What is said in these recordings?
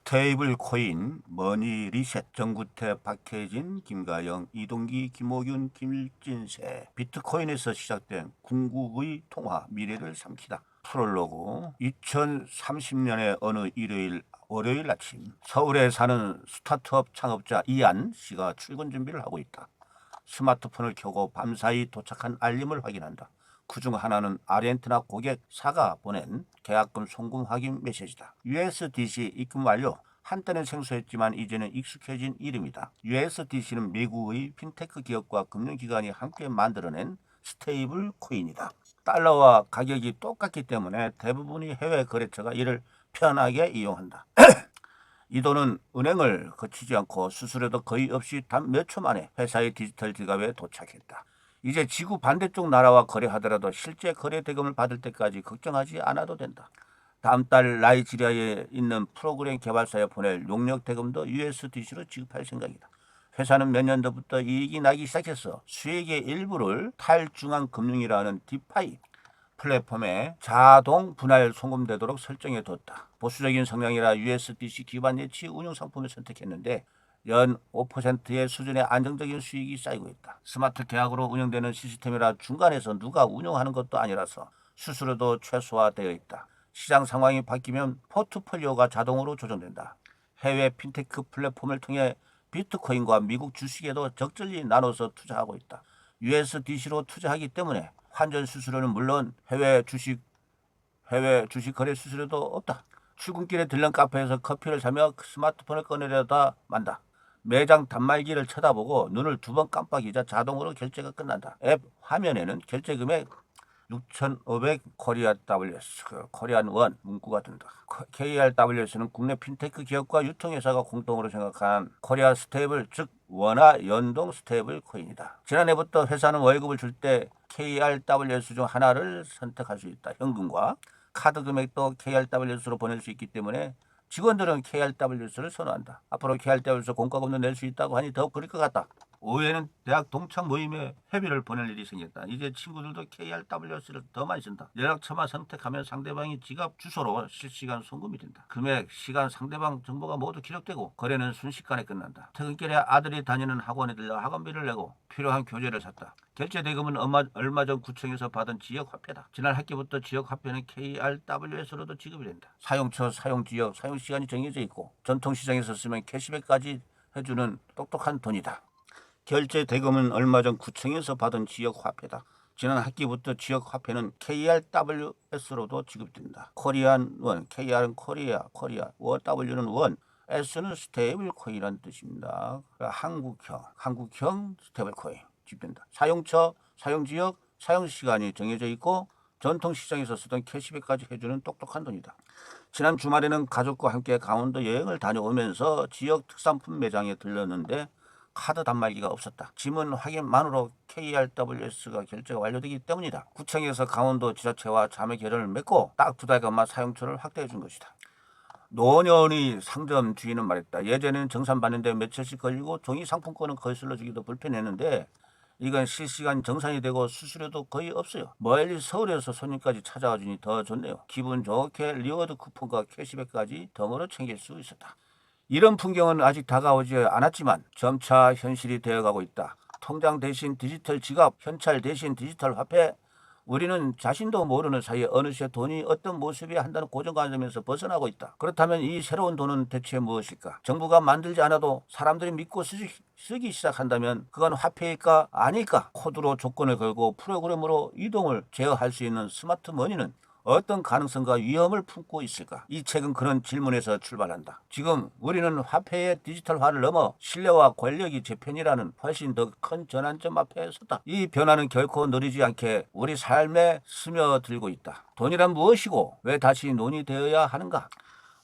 스테이블 코인, 머니 리셋, 정구태, 박혜진, 김가영, 이동기, 김호균, 김일진세. 비트코인에서 시작된 궁극의 통화, 미래를 삼키다. 프롤로그. 2030년의 어느 일요일 월요일 아침, 서울에 사는 스타트업 창업자 이안 씨가 출근 준비를 하고 있다. 스마트폰을 켜고 밤사이 도착한 알림을 확인한다. 그중 하나는 아르헨티나 고객사가 보낸 계약금 송금 확인 메시지다. USDC 입금 완료. 한때는 생소했지만 이제는 익숙해진 이름이다. USDC는 미국의 핀테크 기업과 금융기관이 함께 만들어낸 스테이블 코인이다. 달러와 가격이 똑같기 때문에 대부분의 해외 거래처가 이를 편하게 이용한다. 이 돈은 은행을 거치지 않고 수수료도 거의 없이 단 몇 초 만에 회사의 디지털 지갑에 도착했다. 이제 지구 반대쪽 나라와 거래하더라도 실제 거래 대금을 받을 때까지 걱정하지 않아도 된다. 다음 달 나이지리아에 있는 프로그램 개발사에 보낼 용역 대금도 USDC로 지급할 생각이다. 회사는 몇 년도부터 이익이 나기 시작해서 수익의 일부를 탈중앙 금융이라는 디파이 플랫폼에 자동 분할 송금되도록 설정해 뒀다. 보수적인 성향이라 USDC 기반 예치 운용 상품을 선택했는데 연 5%의 수준의 안정적인 수익이 쌓이고 있다. 스마트 계약으로 운영되는 시스템이라 중간에서 누가 운영하는 것도 아니라서 수수료도 최소화되어 있다. 시장 상황이 바뀌면 포트폴리오가 자동으로 조정된다. 해외 핀테크 플랫폼을 통해 비트코인과 미국 주식에도 적절히 나눠서 투자하고 있다. USDC로 투자하기 때문에 환전 수수료는 물론 해외 주식 거래 수수료도 없다. 출근길에 들른 카페에서 커피를 사며 스마트폰을 꺼내려다 만다. 매장 단말기를 쳐다보고 눈을 두 번 깜빡이자 자동으로 결제가 끝난다. 앱 화면에는 결제 금액 6,500 코리아 WS, 코리안 원 문구가 뜬다. KRWS는 국내 핀테크 기업과 유통회사가 공동으로 생각한 코리아 스테이블, 즉 원화 연동 스테이블 코인이다. 지난해부터 회사는 월급을 줄 때 KRWS 중 하나를 선택할 수 있다. 현금과 카드 금액도 KRWS로 보낼 수 있기 때문에 직원들은 KRWS를 선호한다. 앞으로 KRWS 공과금도 낼 수 있다고 하니 더욱 그럴 것 같다. 오후에는 대학 동창 모임에 회비를 보낼 일이 생겼다. 이제 친구들도 KRWS를 더 많이 쓴다. 연락처만 선택하면 상대방이 지갑 주소로 실시간 송금이 된다. 금액, 시간, 상대방 정보가 모두 기록되고 거래는 순식간에 끝난다. 퇴근길에 아들이 다니는 학원에 들려 학원비를 내고 필요한 교재를 샀다. 결제 대금은 얼마 전 구청에서 받은 지역 화폐다. 지난 학기부터 지역 화폐는 KRWS로도 지급이 된다. 사용처, 사용지역, 사용시간이 정해져 있고 전통시장에서 쓰면 캐시백까지 해주는 똑똑한 돈이다. 결제 대금은 얼마 전 구청에서 받은 지역 화폐다. 지난 학기부터 지역 화폐는 KRWS로도 지급된다. 코리안 원, KR은 코리아, W는 원, S는 스테이블 코인이라는 뜻입니다. 한국형 스테이블 코인 지급된다. 사용처, 사용지역, 사용시간이 정해져 있고 전통시장에서 쓰던 캐시백까지 해주는 똑똑한 돈이다. 지난 주말에는 가족과 함께 강원도 여행을 다녀오면서 지역 특산품 매장에 들렀는데 카드 단말기가 없었다. 지문 확인만으로 KRWS가 결제가 완료되기 때문이다. 구청에서 강원도 지자체와 자매 결연을 맺고 딱 2달간만 사용처를 확대해 준 것이다. 노년의 상점 주인은 말했다. 예전에는 정산 받는데 며칠씩 걸리고 종이 상품권은 거슬러 주기도 불편했는데 이건 실시간 정산이 되고 수수료도 거의 없어요. 멀리 서울에서 손님까지 찾아와 주니 더 좋네요. 기분 좋게 리워드 쿠폰과 캐시백까지 덤으로 챙길 수 있었다. 이런 풍경은 아직 다가오지 않았지만 점차 현실이 되어가고 있다. 통장 대신 디지털 지갑, 현찰 대신 디지털 화폐. 우리는 자신도 모르는 사이에 어느새 돈이 어떤 모습이야 한다는 고정관념에서 벗어나고 있다. 그렇다면 이 새로운 돈은 대체 무엇일까? 정부가 만들지 않아도 사람들이 믿고 쓰기 시작한다면 그건 화폐일까 아닐까? 코드로 조건을 걸고 프로그램으로 이동을 제어할 수 있는 스마트 머니는 어떤 가능성과 위험을 품고 있을까? 이 책은 그런 질문에서 출발한다. 지금 우리는 화폐의 디지털화를 넘어 신뢰와 권력이 제 편이라는 훨씬 더 큰 전환점 앞에 섰다. 이 변화는 결코 느리지 않게 우리 삶에 스며들고 있다. 돈이란 무엇이고 왜 다시 논의되어야 하는가?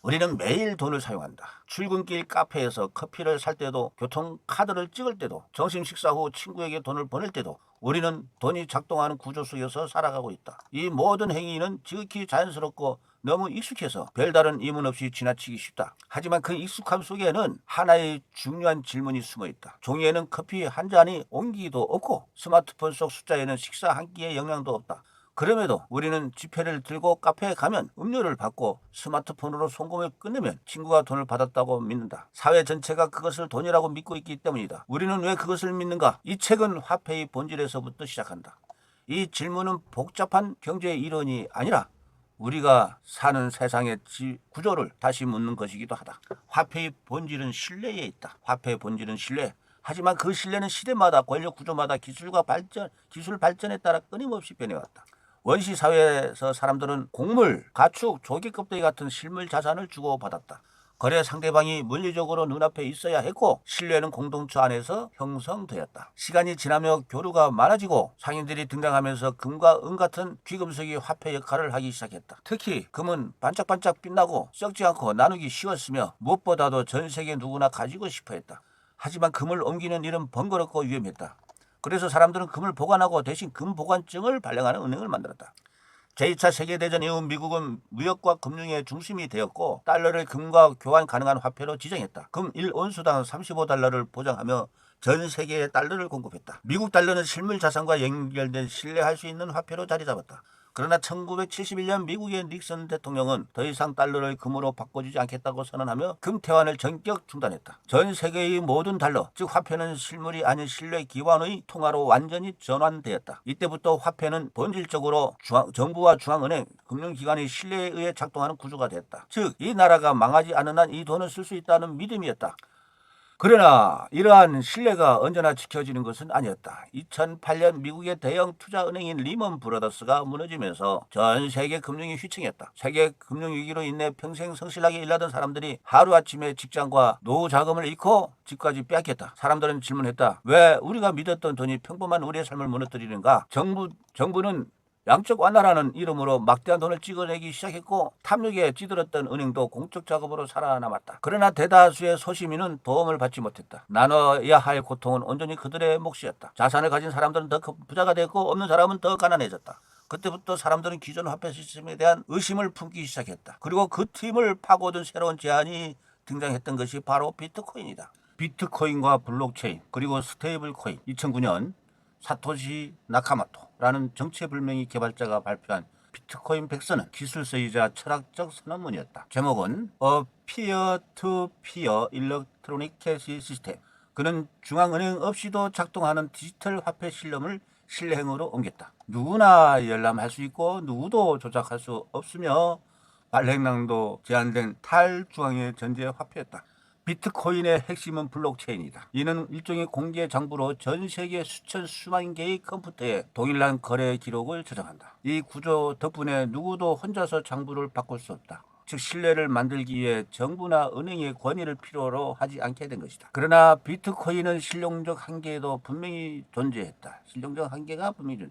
우리는 매일 돈을 사용한다. 출근길 카페에서 커피를 살 때도, 교통카드를 찍을 때도, 점심 식사 후 친구에게 돈을 보낼 때도 우리는 돈이 작동하는 구조 속에서 살아가고 있다. 이 모든 행위는 지극히 자연스럽고 너무 익숙해서 별다른 의문 없이 지나치기 쉽다. 하지만 그 익숙함 속에는 하나의 중요한 질문이 숨어 있다. 종이에는 커피 한 잔이 옮기기도 없고 스마트폰 속 숫자에는 식사 한 끼의 영향도 없다. 그럼에도 우리는 지폐를 들고 카페에 가면 음료를 받고 스마트폰으로 송금을 끝내면 친구가 돈을 받았다고 믿는다. 사회 전체가 그것을 돈이라고 믿고 있기 때문이다. 우리는 왜 그것을 믿는가? 이 책은 화폐의 본질에서부터 시작한다. 이 질문은 복잡한 경제 이론이 아니라 우리가 사는 세상의 구조를 다시 묻는 것이기도 하다. 화폐의 본질은 신뢰에 있다. 화폐의 본질은 신뢰. 하지만 그 신뢰는 시대마다 권력 구조마다 기술 발전에 따라 끊임없이 변해왔다. 원시 사회에서 사람들은 곡물, 가축, 조개 껍데기 같은 실물 자산을 주고받았다. 거래 상대방이 물리적으로 눈앞에 있어야 했고 신뢰는 공동체 안에서 형성되었다. 시간이 지나며 교류가 많아지고 상인들이 등장하면서 금과 은 같은 귀금속이 화폐 역할을 하기 시작했다. 특히 금은 반짝반짝 빛나고 썩지 않고 나누기 쉬웠으며 무엇보다도 전 세계 누구나 가지고 싶어 했다. 하지만 금을 옮기는 일은 번거롭고 위험했다. 그래서 사람들은 금을 보관하고 대신 금 보관증을 발행하는 은행을 만들었다. 제2차 세계대전 이후 미국은 무역과 금융의 중심이 되었고 달러를 금과 교환 가능한 화폐로 지정했다. 금 1온수당 35달러를 보장하며 전 세계에 달러를 공급했다. 미국 달러는 실물 자산과 연결된 신뢰할 수 있는 화폐로 자리 잡았다. 그러나 1971년 미국의 닉슨 대통령은 더 이상 달러를 금으로 바꿔주지 않겠다고 선언하며 금태환을 전격 중단했다. 전 세계의 모든 달러, 즉 화폐는 실물이 아닌 신뢰 기반의 통화로 완전히 전환되었다. 이때부터 화폐는 본질적으로 정부와 중앙은행, 금융기관의 신뢰에 의해 작동하는 구조가 되었다. 즉, 이 나라가 망하지 않은 한 이 돈을 쓸 수 있다는 믿음이었다. 그러나 이러한 신뢰가 언제나 지켜지는 것은 아니었다. 2008년 미국의 대형 투자은행인 리먼 브라더스가 무너지면서 전 세계 금융이 휘청했다. 세계 금융위기로 인해 평생 성실하게 일하던 사람들이 하루아침에 직장과 노후 자금을 잃고 집까지 빼앗겼다. 사람들은 질문했다. 왜 우리가 믿었던 돈이 평범한 우리의 삶을 무너뜨리는가? 정부는 양적 완화라는 이름으로 막대한 돈을 찍어내기 시작했고 탐욕에 찌들었던 은행도 공적 작업으로 살아남았다. 그러나 대다수의 소시민은 도움을 받지 못했다. 나눠야 할 고통은 온전히 그들의 몫이었다. 자산을 가진 사람들은 더 부자가 됐고 없는 사람은 더 가난해졌다. 그때부터 사람들은 기존 화폐 시스템에 대한 의심을 품기 시작했다. 그리고 그 팀을 파고든 새로운 제안이 등장했던 것이 바로 비트코인이다. 비트코인과 블록체인 그리고 스테이블 코인 2009년 사토시 나카모토라는 정체불명의 개발자가 발표한 비트코인 백서는 기술서이자 철학적 선언문이었다. 제목은 A Peer-to-Peer Electronic Cash System. 그는 중앙은행 없이도 작동하는 디지털 화폐 실험을 실행으로 옮겼다. 누구나 열람할 수 있고 누구도 조작할 수 없으며 발행량도 제한된 탈중앙의 전제 화폐였다. 비트코인의 핵심은 블록체인이다. 이는 일종의 공개 장부로 전 세계 수만 개의 컴퓨터에 동일한 거래 기록을 저장한다. 이 구조 덕분에 누구도 혼자서 장부를 바꿀 수 없다. 즉 신뢰를 만들기 위해 정부나 은행의 권위를 필요로 하지 않게 된 것이다. 그러나 비트코인은 실용적 한계도 분명히 존재했다.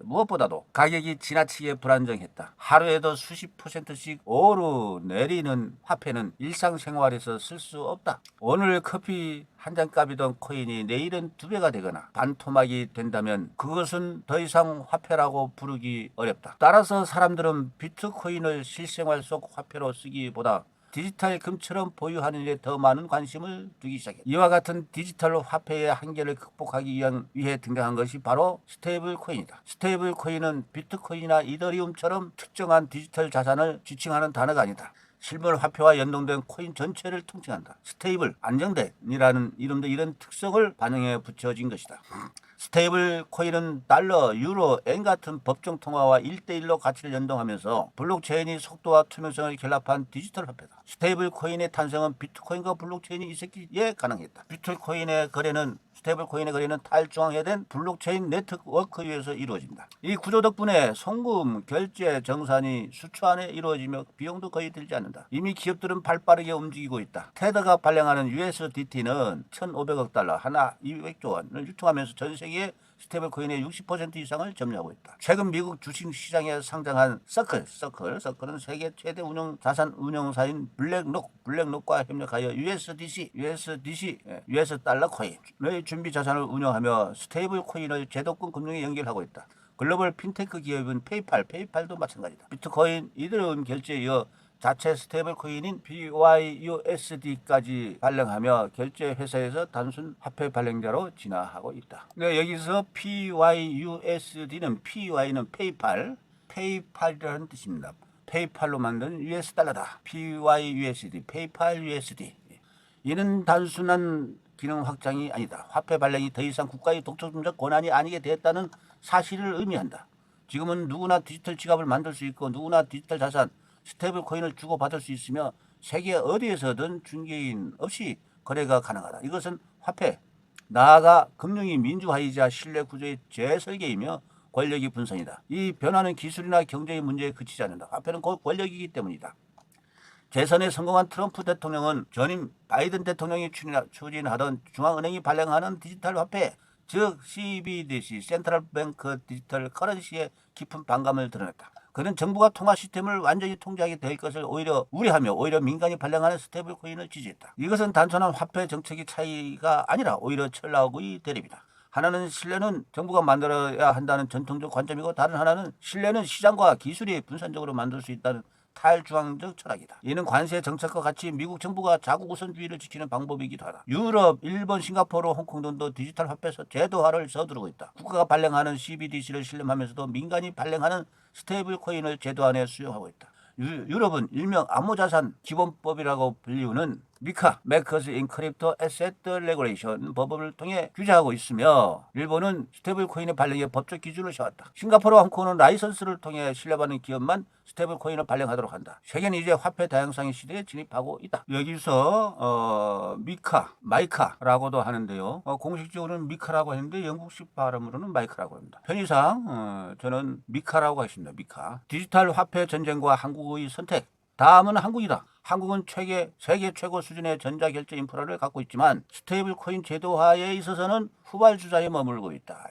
무엇보다도 가격이 지나치게 불안정했다. 하루에도 수십 %씩 오르내리는 화폐는 일상생활에서 쓸 수 없다. 오늘 커피 한 잔 값이던 코인이 내일은 2배가 되거나 반토막이 된다면 그것은 더 이상 화폐라고 부르기 어렵다. 따라서 사람들은 비트코인을 실생활 속 화폐로 쓰기보다 디지털 금처럼 보유하는 일에 더 많은 관심을 두기 시작했다. 이와 같은 디지털 화폐의 한계를 극복하기 위해 등장한 것이 바로 스테이블 코인이다. 스테이블 코인은 비트코인이나 이더리움처럼 특정한 디지털 자산을 지칭하는 단어가 아니다. 실물 화폐와 연동된 코인 전체를 통칭한다. 스테이블, 안정된이라는 이름도 이런 특성을 반영해 붙여진 것이다. 스테이블 코인은 달러, 유로, 엔 같은 법정 통화와 1대1로 가치를 연동하면서 블록체인이 속도와 투명성을 결합한 디지털 화폐다. 스테이블 코인의 탄생은 비트코인과 블록체인이 있었기에 가능했다. 스테이블 코인의 거래는 탈중앙화된 블록체인 네트워크 위에서 이루어집니다. 이 구조 덕분에 송금, 결제, 정산이 수초 안에 이루어지며 비용도 거의 들지 않는다. 이미 기업들은 발빠르게 움직이고 있다. 테더가 발행하는 USDT는 1,500억 달러, 하나 200조 원을 유통하면서 전 세계 스테이블 코인의 60% 이상을 점유하고 있다. 최근 미국 주식시장에 상장한 서클은 세계 최대 자산 운용사인 블랙록과 협력하여 US 달러 코인의 준비 자산을 운영하며 스테이블 코인을 제도권 금융에 연결하고 있다. 글로벌 핀테크 기업인 페이팔도 마찬가지다. 비트코인, 이더리움 결제에 이어 자체 스테이블 코인인 BYUSD까지 발행하며 결제 회사에서 단순 화폐 발행자로 진화하고 있다. 여기서 PYUSD는 PY는 페이팔, 페이팔이라는 뜻입니다. 페이팔로 만든 US 달러다. PYUSD, 페이팔 USD. 이는 단순한 기능 확장이 아니다. 화폐 발행이 더 이상 국가의 독점적 권한이 아니게 되었다는 사실을 의미한다. 지금은 누구나 디지털 지갑을 만들 수 있고 누구나 디지털 자산, 스테이블 코인을 주고받을 수 있으며 세계 어디에서든 중개인 없이 거래가 가능하다. 이것은 화폐, 나아가 금융이 민주화이자 신뢰 구조의 재설계이며 권력의 분산이다. 이 변화는 기술이나 경제의 문제에 그치지 않는다. 화폐는 곧 권력이기 때문이다. 재선에 성공한 트럼프 대통령은 전임 바이든 대통령이 추진하던 중앙은행이 발행하는 디지털 화폐, 즉 CBDC, 센트럴 뱅크 디지털 커런시에 깊은 반감을 드러냈다. 그는 정부가 통화 시스템을 완전히 통제하게 될 것을 오히려 우려하며 오히려 민간이 발행하는 스테이블 코인을 지지했다. 이것은 단순한 화폐 정책의 차이가 아니라 오히려 철학의 대립이다. 하나는 신뢰는 정부가 만들어야 한다는 전통적 관점이고 다른 하나는 신뢰는 시장과 기술이 분산적으로 만들 수 있다는 탈중앙적 철학이다. 이는 관세 정책과 같이 미국 정부가 자국 우선주의를 지키는 방법이기도 하다. 유럽, 일본, 싱가포르, 홍콩 등도 디지털 화폐 제도화를 서두르고 있다. 국가가 발행하는 CBDC를 신뢰하면서도 민간이 발행하는 스테이블 코인을 제도 안에 수용하고 있다. 유럽은 일명 암호자산 기본법이라고 불리우는 미카, Makers in Crypto Asset Regulation 법을 통해 규제하고 있으며 일본은 스테이블 코인의 발행에 법적 기준을 세웠다. 싱가포르와 홍콩은 라이선스를 통해 신뢰받는 기업만 스테이블 코인을 발행하도록 한다. 세계는 이제 화폐 다양성의 시대에 진입하고 있다. 여기서 미카, 마이카라고도 하는데요. 공식적으로는 미카라고 했는데 영국식 발음으로는 마이카라고 합니다. 편의상 저는 미카라고 하겠습니다. 미카. 디지털 화폐 전쟁과 한국의 선택. 다음은 한국이다. 한국은 세계 최고 수준의 전자결제 인프라를 갖고 있지만 스테이블 코인 제도화에 있어서는 후발주자에 머물고 있다.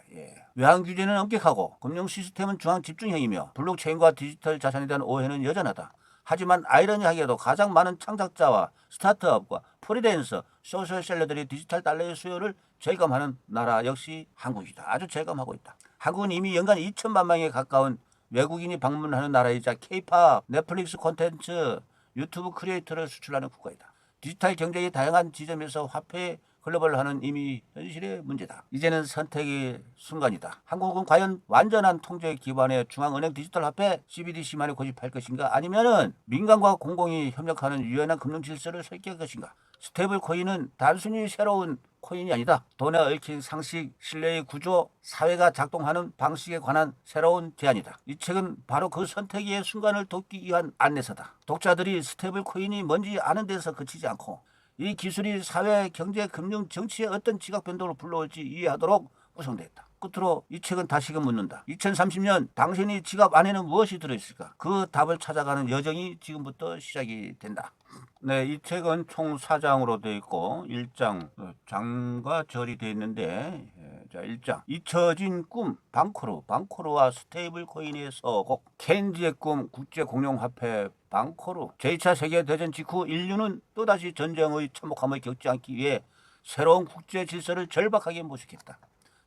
외환 규제는 엄격하고 금융 시스템은 중앙 집중형이며 블록체인과 디지털 자산에 대한 오해는 여전하다. 하지만 아이러니하게도 가장 많은 창작자와 스타트업과 프리랜서, 소셜셀러들이 디지털 달러의 수요를 절감하는 나라 역시 한국이다. 아주 절감하고 있다. 한국은 이미 연간 2천만 명에 가까운 외국인이 방문하는 나라이자 K-팝, 넷플릭스 콘텐츠, 유튜브 크리에이터를 수출하는 국가이다. 디지털 경제의 다양한 지점에서 화폐 글로벌화는 이미 현실의 문제다. 이제는 선택의 순간이다. 한국은 과연 완전한 통제 기반의 중앙은행 디지털 화폐 CBDC만을 고집할 것인가 아니면은 민간과 공공이 협력하는 유연한 금융 질서를 설계할 것인가. 스테이블 코인은 단순히 새로운 코인이 아니다. 돈에 얽힌 상식, 신뢰의 구조, 사회가 작동하는 방식에 관한 새로운 제안이다. 이 책은 바로 그 선택의 순간을 돕기 위한 안내서다. 독자들이 스테이블 코인이 뭔지 아는 데서 그치지 않고 이 기술이 사회, 경제, 금융, 정치에 어떤 지각 변동을 불러올지 이해하도록 구성되었다. 끝으로 이 책은 다시금 묻는다. 2030년 당신이 지갑 안에는 무엇이 들어있을까? 그 답을 찾아가는 여정이 지금부터 시작이 된다. 네, 이 책은 총 4장으로 되어 있고 1장 장과 절이 되어 있는데 자 1장 잊혀진 꿈 방코르와 스테이블 코인의 서곡 케인즈의 꿈 국제공용화폐 방코르 제2차 세계대전 직후 인류는 또다시 전쟁의 참혹함을 겪지 않기 위해 새로운 국제 질서를 절박하게 모색했다.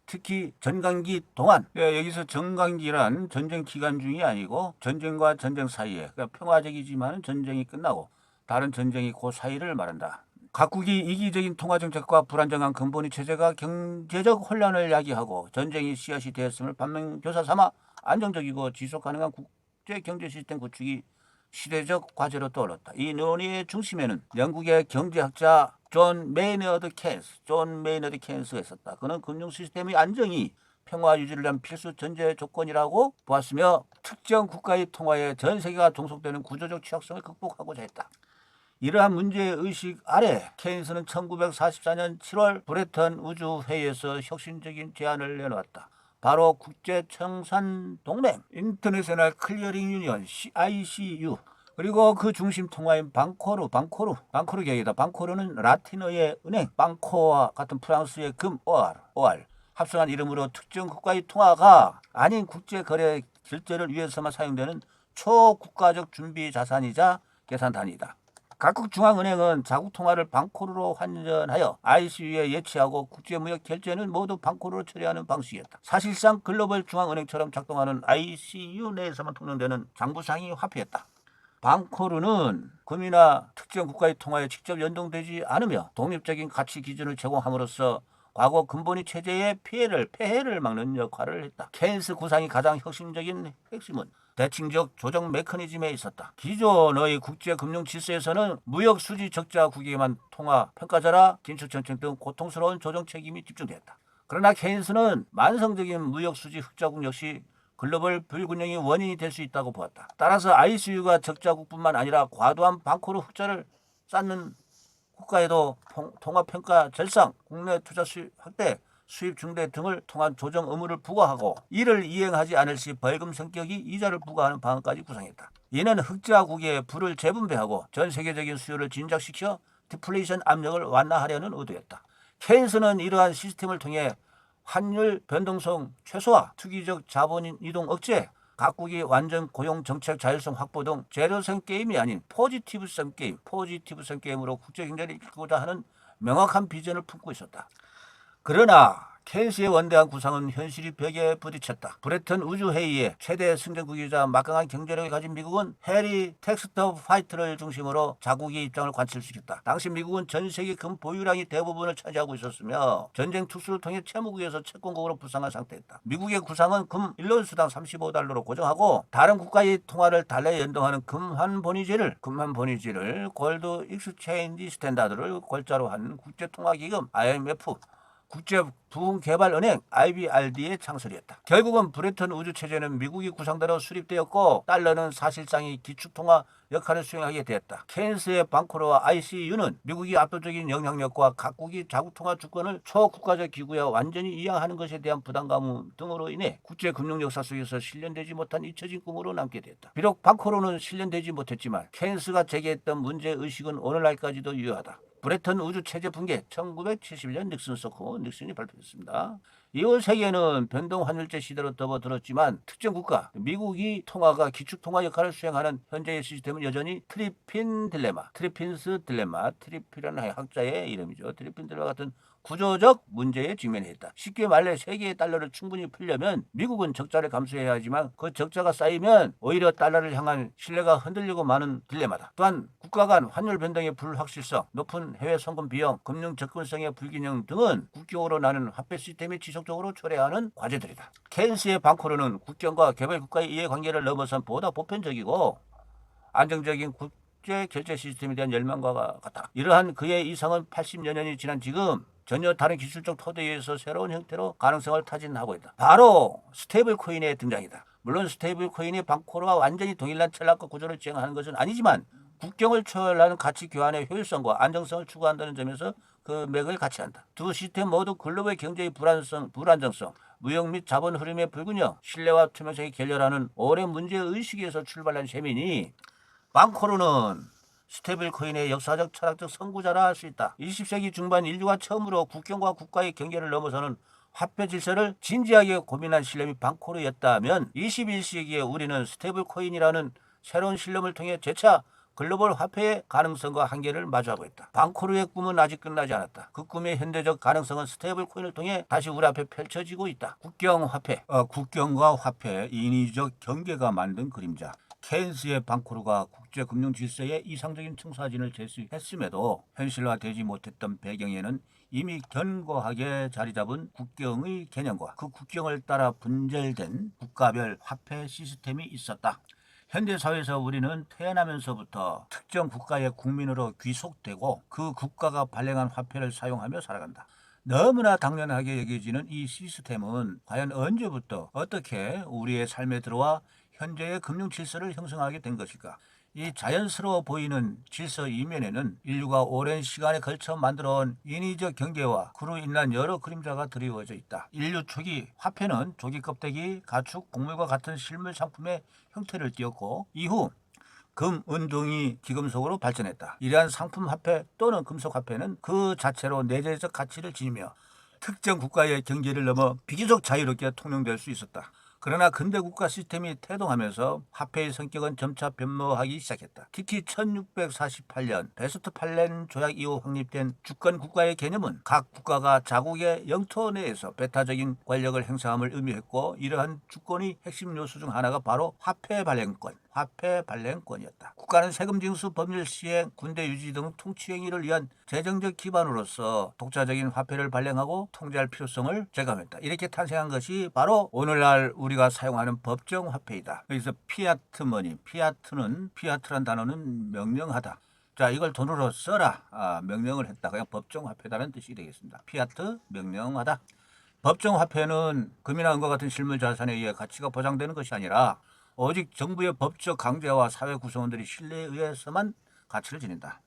특히 전강기 동안 여기서 전강기란 전쟁 기간 중이 아니고 전쟁과 전쟁 사이에 그러니까 평화적이지만 전쟁이 끝나고 다른 전쟁이 그 사이를 말한다. 각국이 이기적인 통화정책과 불안정한 근본위 체제가 경제적 혼란을 야기하고 전쟁이 씨앗이 되었음을 반면교사 삼아 안정적이고 지속가능한 국제경제 시스템 구축이 시대적 과제로 떠올랐다. 이 논의의 중심에는 영국의 경제학자 존 메이너드 케인스가 있었다. 그는 금융 시스템의 안정이 평화 유지를 위한 필수 전제 조건이라고 보았으며 특정 국가의 통화에 전 세계가 종속되는 구조적 취약성을 극복하고자 했다. 이러한 문제의식 아래 케인스는 1944년 7월 브레턴 우주회의에서 혁신적인 제안을 내놓았다. 바로 국제청산동맹 인터내셔널 클리어링 유니언 ICU 그리고 그 중심 통화인 방코르 계획이다. 방코르는 라틴어의 은행, 방코와 같은 프랑스의 금, OR 합성한 이름으로 특정 국가의 통화가 아닌 국제거래 결제를 위해서만 사용되는 초국가적 준비 자산이자 계산 단위이다. 각국 중앙은행은 자국 통화를 방코르로 환전하여 ICU에 예치하고 국제무역 결제는 모두 방코르로 처리하는 방식이었다. 사실상 글로벌 중앙은행처럼 작동하는 ICU 내에서만 통용되는 장부상의 화폐였다. 방코르는 금이나 특정 국가의 통화에 직접 연동되지 않으며 독립적인 가치 기준을 제공함으로써 과거 근본위 체제의 폐해를 막는 역할을 했다. 케인스 구상이 가장 혁신적인 핵심은 대칭적 조정 메커니즘에 있었다. 기존의 국제금융 질서에서는 무역 수지 적자국에만 통화 평가절하, 긴축정책 등 고통스러운 조정 책임이 집중되었다. 그러나 케인스는 만성적인 무역 수지 흑자국 역시 글로벌 불균형의 원인이 될 수 있다고 보았다. 따라서 ICU가 적자국뿐만 아니라 과도한 방코로 흑자를 쌓는 국가에도 통화평가 절상, 국내 투자 수입 확대, 수입 증대 등을 통한 조정 의무를 부과하고 이를 이행하지 않을 시 벌금 성격이 이자를 부과하는 방안까지 구상했다. 이는 흑자국의 부를 재분배하고 전 세계적인 수요를 진작시켜 디플레이션 압력을 완화하려는 의도였다. 케인스는 이러한 시스템을 통해 환율 변동성 최소화, 투기적 자본 이동 억제, 각국이 완전 고용 정책 자율성 확보 등 제로섬 게임이 아닌 포지티브섬 게임으로 국제 경제를 이끌고자 하는 명확한 비전을 품고 있었다. 그러나 케인스의 원대한 구상은 현실이 벽에 부딪혔다. 브레튼 우주회의의 최대 승전국이자 막강한 경제력을 가진 미국은 해리 텍스터 화이트를 중심으로 자국의 입장을 관철시켰다. 당시 미국은 전 세계 금 보유량이 대부분을 차지하고 있었으며 전쟁 투수를 통해 채무국에서 채권국으로 부상한 상태였다. 미국의 구상은 금 1온수당 35달러로 고정하고 다른 국가의 통화를 달러에 연동하는 금환 본위제를 골드 익스체인지 스탠다드를 골자로 한 국제통화기금 IMF 국제부흥개발은행 IBRD의 창설이었다. 결국은 브레튼 우주체제는 미국이 구상대로 수립되었고 달러는 사실상의 기축통화 역할을 수행하게 되었다. 케인스의 방코로와 ICU는 미국이 압도적인 영향력과 각국이 자국통화 주권을 초국가적 기구에 완전히 이양하는 것에 대한 부담감 등으로 인해 국제금융 역사 속에서 실현되지 못한 잊혀진 꿈으로 남게 되었다. 비록 방코로는 실현되지 못했지만 케인스가 제기했던 문제의식은 오늘날까지도 유효하다. 브레튼 우주체제 붕괴 1971년 닉슨 서코 닉슨이 발표했습니다. 이후 세계는 변동환율제 시대로 접어들었지만 특정 국가 미국이 통화가 기축통화 역할을 수행하는 현재의 시스템은 여전히 트리핀스 딜레마, 트리피라는 학자의 이름이죠. 트리핀 딜레마 같은 구조적 문제에 직면했다. 쉽게 말해 세계의 달러를 충분히 풀려면 미국은 적자를 감수해야 하지만 그 적자가 쌓이면 오히려 달러를 향한 신뢰가 흔들리고 마는 딜레마다. 또한 국가 간 환율 변동의 불확실성, 높은 해외 송금 비용, 금융 접근성의 불균형 등은 국격으로 나는 화폐 시스템이 지속적으로 초래하는 과제들이다. 케인스의 방코로는 국경과 개발 국가의 이해관계를 넘어선 보다 보편적이고 안정적인 국제 결제 시스템에 대한 열망과 같다. 이러한 그의 이상은 80여 년이 지난 지금 전혀 다른 기술적 토대에 의해서 새로운 형태로 가능성을 타진하고 있다. 바로 스테이블 코인의 등장이다. 물론 스테이블 코인이 방코로와 완전히 동일한 전략과 구조를 지향하는 것은 아니지만 국경을 초월하는 가치 교환의 효율성과 안정성을 추구한다는 점에서 그 맥을 같이 한다. 두 시스템 모두 글로벌 경제의 불안정성, 무역 및 자본 흐름의 불균형, 신뢰와 투명성이 결렬하는 오랜 문제의식에서 출발한 셈이니 방코로는 스테이블 코인의 역사적 철학적 선구자라 할 수 있다. 20세기 중반 인류가 처음으로 국경과 국가의 경계를 넘어서는 화폐 질서를 진지하게 고민한 실험이 방코로였다면 21세기에 우리는 스테이블 코인이라는 새로운 실험을 통해 재차 글로벌 화폐의 가능성과 한계를 마주하고 있다. 방코르의 꿈은 아직 끝나지 않았다. 그 꿈의 현대적 가능성은 스테이블 코인을 통해 다시 우리 앞에 펼쳐지고 있다. 국경과 화폐, 인위적 경계가 만든 그림자. 케인스의 방코르가 국제금융 질서의 이상적인 청사진을 제시했음에도 현실화되지 못했던 배경에는 이미 견고하게 자리잡은 국경의 개념과 그 국경을 따라 분절된 국가별 화폐 시스템이 있었다. 현대사회에서 우리는 태어나면서부터 특정 국가의 국민으로 귀속되고 그 국가가 발행한 화폐를 사용하며 살아간다. 너무나 당연하게 여겨지는 이 시스템은 과연 언제부터 어떻게 우리의 삶에 들어와 현재의 금융 질서를 형성하게 된 것일까? 이 자연스러워 보이는 질서 이면에는 인류가 오랜 시간에 걸쳐 만들어온 인위적 경계와 그로 인한 여러 그림자가 드리워져 있다. 인류 초기 화폐는 조기 껍데기, 가축, 곡물과 같은 실물 상품의 형태를 띠었고 이후 금, 은둥이, 기금속으로 발전했다. 이러한 상품 화폐 또는 금속 화폐는 그 자체로 내재적 가치를 지니며 특정 국가의 경계를 넘어 비교적 자유롭게 통용될 수 있었다. 그러나 근대 국가 시스템이 태동하면서 화폐의 성격은 점차 변모하기 시작했다. 특히 1648년 베스트팔렌 조약 이후 확립된 주권 국가의 개념은 각 국가가 자국의 영토 내에서 배타적인 권력을 행사함을 의미했고 이러한 주권의 핵심 요소 중 하나가 바로 화폐 발행권, 화폐 발행권이었다. 국가는 세금 징수, 법률 시행, 군대 유지 등 통치 행위를 위한 재정적 기반으로서 독자적인 화폐를 발행하고 통제할 필요성을 제감했다. 이렇게 탄생한 것이 바로 오늘날 우리가 사용하는 법정 화폐이다. 여기서 피아트 머니, 피아트란 단어는 명령하다. 자, 이걸 돈으로 써라. 명령을 했다. 그냥 법정 화폐다는 뜻이 되겠습니다. 피아트, 명령하다. 법정 화폐는 금이나 은과 같은 실물 자산에 의해 가치가 보장되는 것이 아니라 오직 정부의 법적 강제와 사회 구성원들이 신뢰에 의해서만 가치를 지닌다.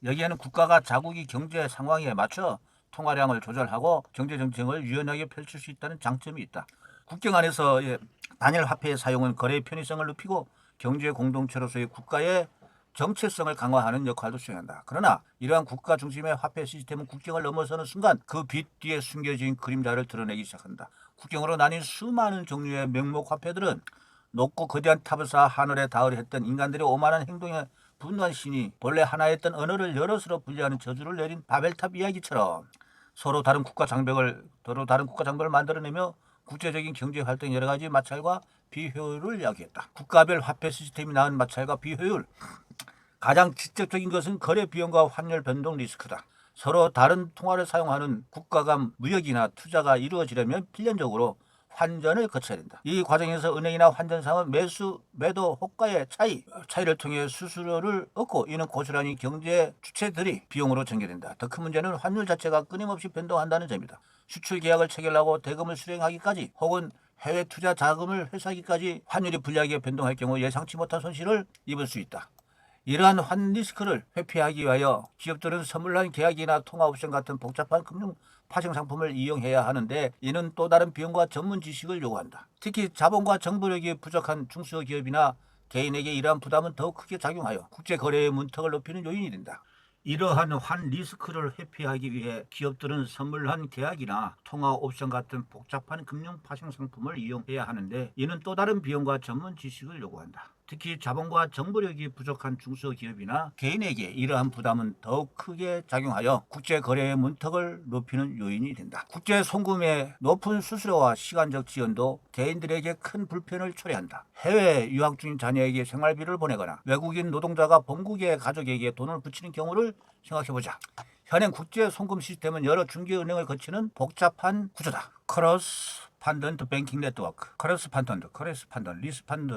여기에는 국가가 자국의 경제 상황에 맞춰 통화량을 조절하고 경제 정책을 유연하게 펼칠 수 있다는 장점이 있다. 국경 안에서 단일 화폐의 사용은 거래의 편의성을 높이고 경제 공동체로서의 국가의 정체성을 강화하는 역할도 수행한다. 그러나 이러한 국가 중심의 화폐 시스템은 국경을 넘어서는 순간 그 빛 뒤에 숨겨진 그림자를 드러내기 시작한다. 국경으로 나뉜 수많은 종류의 명목 화폐들은 높고 거대한 탑을 쌓아 하늘에 닿으려 했던 인간들의 오만한 행동에 분노한 신이 본래 하나였던 언어를 여럿으로 분리하는 저주를 내린 바벨탑 이야기처럼 서로 다른 국가 장벽을 만들어내며 국제적인 경제 활동 여러 가지 마찰과 비효율을 야기했다. 국가별 화폐 시스템이 낳은 마찰과 비효율. 가장 직접적인 것은 거래 비용과 환율 변동 리스크다. 서로 다른 통화를 사용하는 국가 간 무역이나 투자가 이루어지려면 필연적으로 환전을 거쳐야 된다. 이 과정에서 은행이나 환전상은 매도 호가의 차이를 통해 수수료를 얻고 이는 고스란히 경제 주체들이 비용으로 전개된다. 더 큰 문제는 환율 자체가 끊임없이 변동한다는 점이다. 수출 계약을 체결하고 대금을 수령하기까지 혹은 해외 투자 자금을 회수하기까지 환율이 불리하게 변동할 경우 예상치 못한 손실을 입을 수 있다. 이러한 환 리스크를 회피하기 위하여 기업들은 선물한 계약이나 통화 옵션 같은 복잡한 금융 파생 상품을 이용해야 하는데 이는 또 다른 비용과 전문 지식을 요구한다. 특히 자본과 정보력이 부족한 중소기업이나 개인에게 이러한 부담은 더욱 크게 작용하여 국제거래의 문턱을 높이는 요인이 된다. 이러한 환 리스크를 회피하기 위해 기업들은 선물한 계약이나 통화 옵션 같은 복잡한 금융 파생 상품을 이용해야 하는데 이는 또 다른 비용과 전문 지식을 요구한다. 특히 자본과 정보력이 부족한 중소기업이나 개인에게 이러한 부담은 더욱 크게 작용하여 국제거래의 문턱을 높이는 요인이 된다. 국제 송금의 높은 수수료와 시간적 지연도 개인들에게 큰 불편을 초래한다. 해외 유학 중인 자녀에게 생활비를 보내거나 외국인 노동자가 본국의 가족에게 돈을 붙이는 경우를 생각해보자. 현행 국제 송금 시스템은 여러 중개은행을 거치는 복잡한 구조다. 커러스판던트 뱅킹 네트워크, 커러스판던트,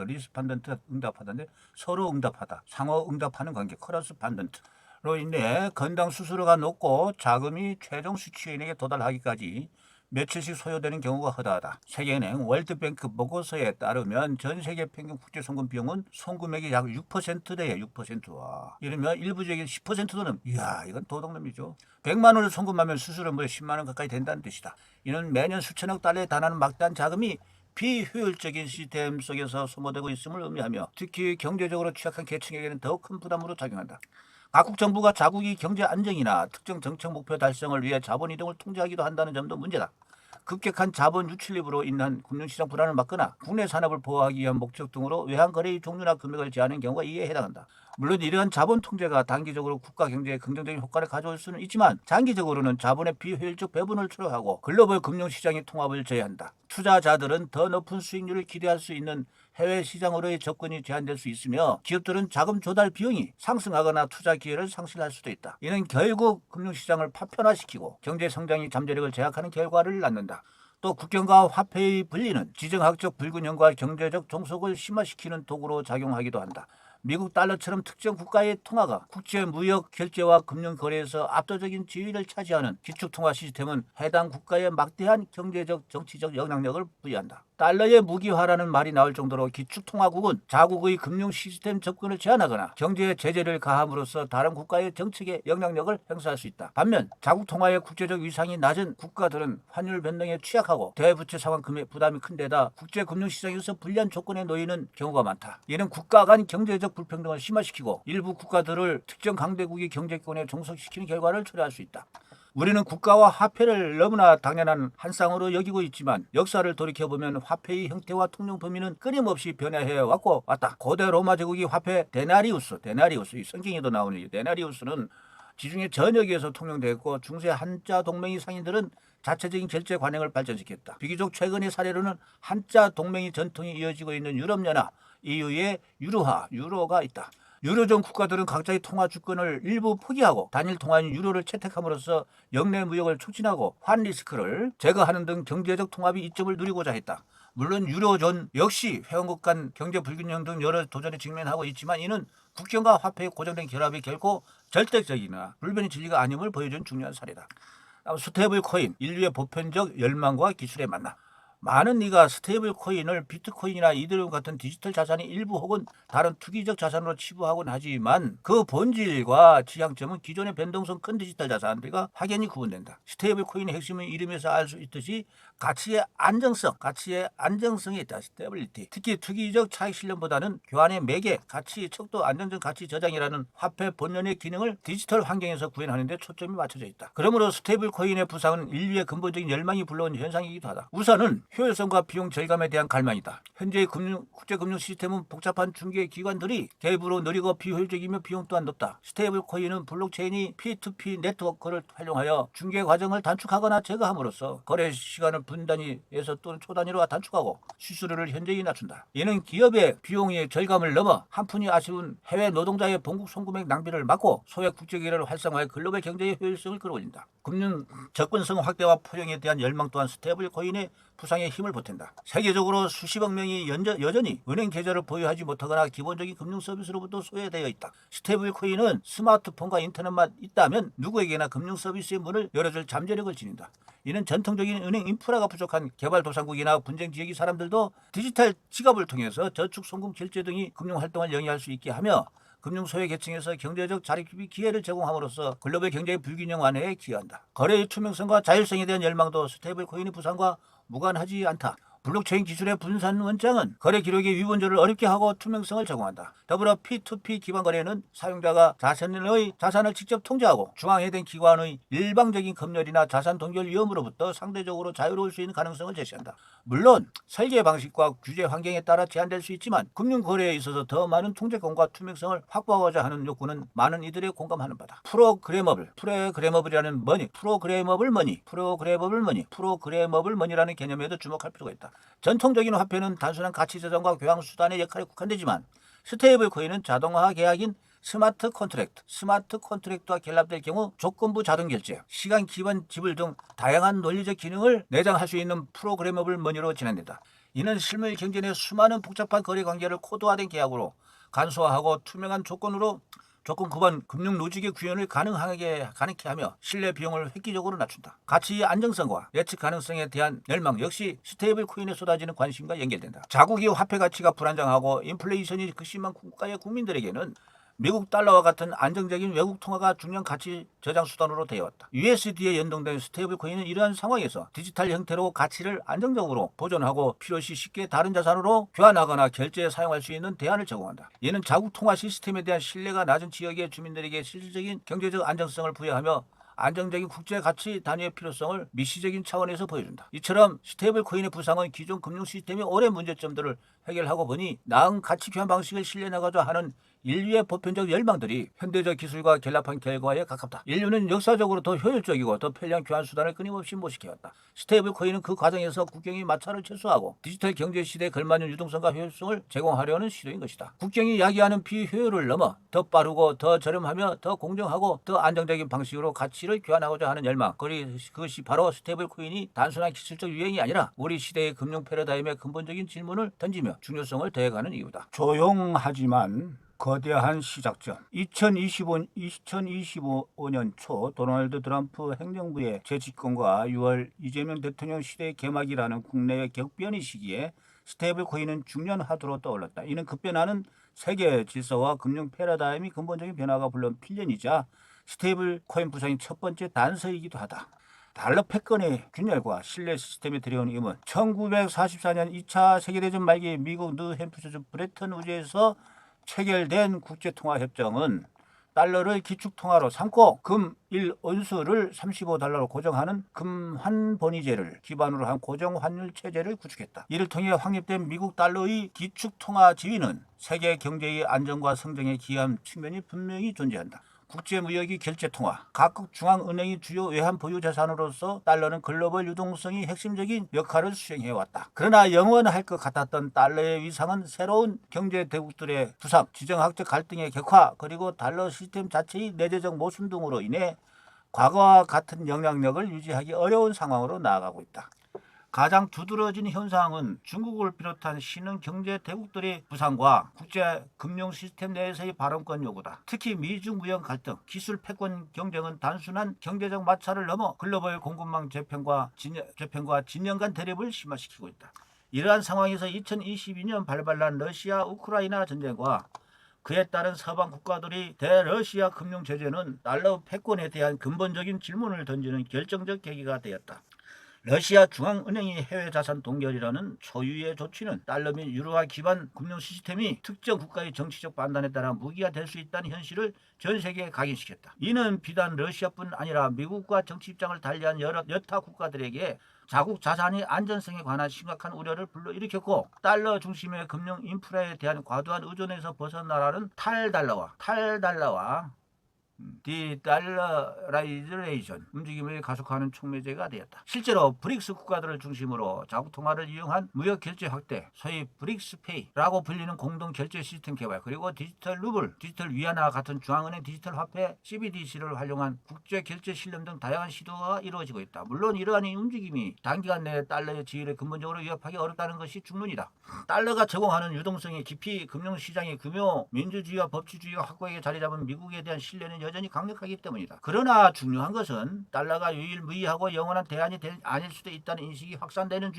리스판던트 응답하다인데 서로 응답하다, 상호 응답하는 관계, 커러스판던트로 인해 건당 수수료가 높고 자금이 최종 수취인에게 도달하기까지 며칠씩 소요되는 경우가 허다하다. 세계은행 월드뱅크 보고서에 따르면 전 세계 평균 국제 송금 비용은 송금액의 약 6%대에 6%와 이러면 일부적인 10%도 넘. 이야, 이건 도둑놈이죠. 100만 원을 송금하면 수수료 무려 10만 원 가까이 된다는 뜻이다. 이는 매년 수천억 달러에 달하는 막대한 자금이 비효율적인 시스템 속에서 소모되고 있음을 의미하며 특히 경제적으로 취약한 계층에게는 더욱 큰 부담으로 작용한다. 각국 정부가 자국의 경제 안정이나 특정 정책 목표 달성을 위해 자본 이동을 통제하기도 한다는 점도 문제다. 급격한 자본 유출입으로 인한 금융시장 불안을 막거나 국내 산업을 보호하기 위한 목적 등으로 외환 거래의 종류나 금액을 제한하는 경우가 이에 해당한다. 물론 이러한 자본 통제가 단기적으로 국가 경제에 긍정적인 효과를 가져올 수는 있지만 장기적으로는 자본의 비효율적 배분을 초래하고 글로벌 금융시장의 통합을 제한한다. 투자자들은 더 높은 수익률을 기대할 수 있는 해외 시장으로의 접근이 제한될 수 있으며 기업들은 자금 조달 비용이 상승하거나 투자 기회를 상실할 수도 있다. 이는 결국 금융시장을 파편화시키고 경제 성장의 잠재력을 제약하는 결과를 낳는다. 또 국경과 화폐의 분리는 지정학적 불균형과 경제적 종속을 심화시키는 도구로 작용하기도 한다. 미국 달러처럼 특정 국가의 통화가 국제 무역 결제와 금융 거래에서 압도적인 지위를 차지하는 기축통화 시스템은 해당 국가에 막대한 경제적 정치적 영향력을 부여한다. 달러의 무기화라는 말이 나올 정도로 기축통화국은 자국의 금융 시스템 접근을 제한하거나 경제 제재를 가함으로써 다른 국가의 정책에 영향력을 행사할 수 있다. 반면 자국 통화의 국제적 위상이 낮은 국가들은 환율 변동에 취약하고 대부채 상환 금액 부담이 큰 데다 국제 금융 시장에서 불리한 조건에 놓이는 경우가 많다. 이는 국가 간 경제적 불평등을 심화시키고 일부 국가들을 특정 강대국의 경제권에 종속시키는 결과를 초래할 수 있다. 우리는 국가와 화폐를 너무나 당연한 한 쌍으로 여기고 있지만 역사를 돌이켜보면 화폐의 형태와 통용 범위는 끊임없이 변화해 왔다. 고대 로마 제국의 화폐 데나리우스, 이 성경에도 나오는 이 데나리우스는 지중해 전역에서 통용되었고 중세 한자 동맹의 상인들은 자체적인 결제 관행을 발전시켰다. 비교적 최근의 사례로는 한자 동맹이 전통이 이어지고 있는 유럽연합 EU의 유로가 있다. 유로존 국가들은 각자의 통화 주권을 일부 포기하고 단일 통화인 유로를 채택함으로써 역내 무역을 촉진하고 환 리스크를 제거하는 등 경제적 통합이 이점을 누리고자 했다. 물론 유로존 역시 회원국 간 경제 불균형 등 여러 도전에 직면하고 있지만 이는 국경과 화폐의 고정된 결합이 결코 절대적이나 불변의 진리가 아님을 보여준 중요한 사례다. 스테이블 코인, 인류의 보편적 열망과 기술의 만남. 많은 이가 스테이블 코인을 비트코인이나 이더리움 같은 디지털 자산의 일부 혹은 다른 투기적 자산으로 치부하곤 하지만 그 본질과 지향점은 기존의 변동성 큰 디지털 자산들과 확연히 구분된다. 스테이블 코인의 핵심은 이름에서 알 수 있듯이 가치의 안정성이 있다. 스테빌리티. 특히 투기적 차익 실현보다는 교환의 매개, 가치 척도 안정적 가치 저장이라는 화폐 본연의 기능을 디지털 환경에서 구현하는 데 초점이 맞춰져 있다. 그러므로 스테이블 코인의 부상은 인류의 근본적인 열망이 불러온 현상이기도 하다. 우선은 효율성과 비용 절감에 대한 갈망이다. 현재의 국제금융 시스템은 복잡한 중개 기관들이 대부로 느리고 비효율적이며 비용 또한 높다. 스테이블 코인은 블록체인이 P2P 네트워크를 활용하여 중개 과정을 단축하거나 제거함으로써 거래 시간을 분단위에서 또는 초단위로 단축하고 수수료를 현저히 낮춘다. 이는 기업의 비용의 절감을 넘어 한푼이 아쉬운 해외 노동자의 본국 송금액 낭비를 막고 소액 국제기회를 활성화해 글로벌 경제의 효율성을 끌어올린다. 금융 접근성 확대와 포용에 대한 열망 또한 스테이블 코인의 부상에 힘을 보탠다. 세계적으로 수십억 명이 여전히 은행 계좌를 보유하지 못하거나 기본적인 금융 서비스로부터 소외되어 있다. 스테이블 코인은 스마트폰과 인터넷만 있다면 누구에게나 금융 서비스의 문을 열어줄 잠재력을 지닌다. 이는 전통적인 은행 인프라가 부족한 개발도상국이나 분쟁 지역의 사람들도 디지털 지갑을 통해서 저축, 송금, 결제 등의 금융활동을 영위할 수 있게 하며 금융 소외 계층에서 경제적 자립 기회를 제공함으로써 글로벌 경제의 불균형 완화에 기여한다. 거래의 투명성과 자율성에 대한 열망도 스테이블 코인의 부상과 무관하지 않다. 블록체인 기술의 분산 원장은 거래 기록의 위본조를 어렵게 하고 투명성을 제공한다. 더불어 P2P 기반 거래는 사용자가 자산을 직접 통제하고 중앙화된 기관의 일방적인 검열이나 자산 동결 위험으로부터 상대적으로 자유로울 수 있는 가능성을 제시한다. 물론 설계 방식과 규제 환경에 따라 제한될 수 있지만 금융 거래에 있어서 더 많은 통제권과 투명성을 확보하고자 하는 욕구는 많은 이들의 공감하는 바다. 프로그래머블이라는 머니라는 개념에도 주목할 필요가 있다. 전통적인 화폐는 단순한 가치 저장과 교환 수단의 역할에 국한되지만 스테이블 코인은 자동화 계약인 스마트 컨트랙트와 결합될 경우 조건부 자동 결제, 시간 기반 지불 등 다양한 논리적 기능을 내장할 수 있는 프로그래머블 머니로 진행된다. 이는 실물 경제 내 수많은 복잡한 거래 관계를 코드화된 계약으로 간소화하고 투명한 조건 구분 금융 로직의 구현을 가능케 하며 신뢰 비용을 획기적으로 낮춘다. 가치의 안정성과 예측 가능성에 대한 열망 역시 스테이블 코인에 쏟아지는 관심과 연결된다. 자국의 화폐 가치가 불안정하고 인플레이션이 극심한 국가의 국민들에게는 미국 달러와 같은 안정적인 외국 통화가 중요한 가치 저장 수단으로 되어왔다. USD에 연동된 스테이블 코인은 이러한 상황에서 디지털 형태로 가치를 안정적으로 보존하고 필요시 쉽게 다른 자산으로 교환하거나 결제에 사용할 수 있는 대안을 제공한다. 이는 자국 통화 시스템에 대한 신뢰가 낮은 지역의 주민들에게 실질적인 경제적 안정성을 부여하며 안정적인 국제 가치 단위의 필요성을 미시적인 차원에서 보여준다. 이처럼 스테이블 코인의 부상은 기존 금융 시스템의 오랜 문제점들을 해결하고 보니 나은 가치 교환 방식을 실현하고자 하는 인류의 보편적 열망들이 현대적 기술과 결합한 결과에 가깝다. 인류는 역사적으로 더 효율적이고 더 편리한 교환 수단을 끊임없이 모색해왔다. 스테이블 코인은 그 과정에서 국경의 마찰을 최소화하고 디지털 경제 시대에 걸맞는 유동성과 효율성을 제공하려는 시도인 것이다. 국경이 야기하는 비효율을 넘어 더 빠르고 더 저렴하며 더 공정하고 더 안정적인 방식으로 가치를 교환하고자 하는 열망. 그것이 바로 스테이블 코인이 단순한 기술적 유행이 아니라 우리 시대의 금융 패러다임의 근본적인 질문을 던지며 중요성을 더해가는 이유다. 조용하지만 거대한 시작점. 2025년 초 도널드 트럼프 행정부의 재집권과 6월 이재명 대통령 시대의 개막이라는 국내의 격변의 시기에 스테이블 코인은 중요한 화두로 떠올랐다. 이는 급변하는 세계 질서와 금융 패러다임이 근본적인 변화가 불러온 필연이자 스테이블 코인 부상의 첫 번째 단서이기도 하다. 달러 패권의 균열과 신뢰 시스템에 들여온 임은 1944년 2차 세계대전 말기 미국 뉴햄프셔주 브레턴우즈에서 체결된 국제통화협정은 달러를 기축통화로 삼고 금 1온수를 35달러로 고정하는 금환본위제를 기반으로 한 고정환율 체제를 구축했다. 이를 통해 확립된 미국 달러의 기축통화 지위는 세계 경제의 안정과 성장에 기여한 측면이 분명히 존재한다. 국제무역이 결제통화. 각국 중앙은행이 주요 외환 보유 자산으로서 달러는 글로벌 유동성이 핵심적인 역할을 수행해왔다. 그러나 영원할 것 같았던 달러의 위상은 새로운 경제대국들의 부상, 지정학적 갈등의 격화, 그리고 달러 시스템 자체의 내재적 모순 등으로 인해 과거와 같은 영향력을 유지하기 어려운 상황으로 나아가고 있다. 가장 두드러진 현상은 중국을 비롯한 신흥 경제 대국들의 부상과 국제 금융 시스템 내에서의 발언권 요구다. 특히 미중 무역 갈등, 기술 패권 경쟁은 단순한 경제적 마찰을 넘어 글로벌 공급망 재편과 진영 간 대립을 심화시키고 있다. 이러한 상황에서 2022년 발발한 러시아 우크라이나 전쟁과 그에 따른 서방 국가들의 대러시아 금융 제재는 달러 패권에 대한 근본적인 질문을 던지는 결정적 계기가 되었다. 러시아 중앙은행이 해외 자산 동결이라는 초유의 조치는 달러 및 유로화 기반 금융 시스템이 특정 국가의 정치적 판단에 따라 무기가 될 수 있다는 현실을 전 세계에 각인시켰다. 이는 비단 러시아뿐 아니라 미국과 정치 입장을 달리한 여타 국가들에게 자국 자산의 안전성에 관한 심각한 우려를 불러일으켰고, 달러 중심의 금융 인프라에 대한 과도한 의존에서 벗어나라는 탈달러와 디달러라이제이션 움직임을 가속화하는 촉매제가 되었다. 실제로 브릭스 국가들을 중심으로 자국 통화를 이용한 무역 결제 확대, 소위 브릭스페이라고 불리는 공동 결제 시스템 개발, 그리고 디지털 루블, 디지털 위안화 같은 중앙은행 디지털 화폐 CBDC를 활용한 국제 결제 실험 등 다양한 시도가 이루어지고 있다. 물론 이러한 움직임이 단기간 내에 달러의 지위를 근본적으로 위협하기 어렵다는 것이 중론이다. 달러가 제공하는 유동성이 깊이 금융시장의 규모, 민주주의와 법치주의가 확고하게 자리 잡은 미국에 대한 신뢰는 여전히 강력하기 때문이다. 그러나 중요한 것은 달러가 유일무이하고 영원한 대안이 아닐 수도 있다는 인식이 확산되는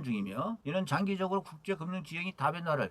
중이며, 이는 장기적으로 국제금융지형이 다변화를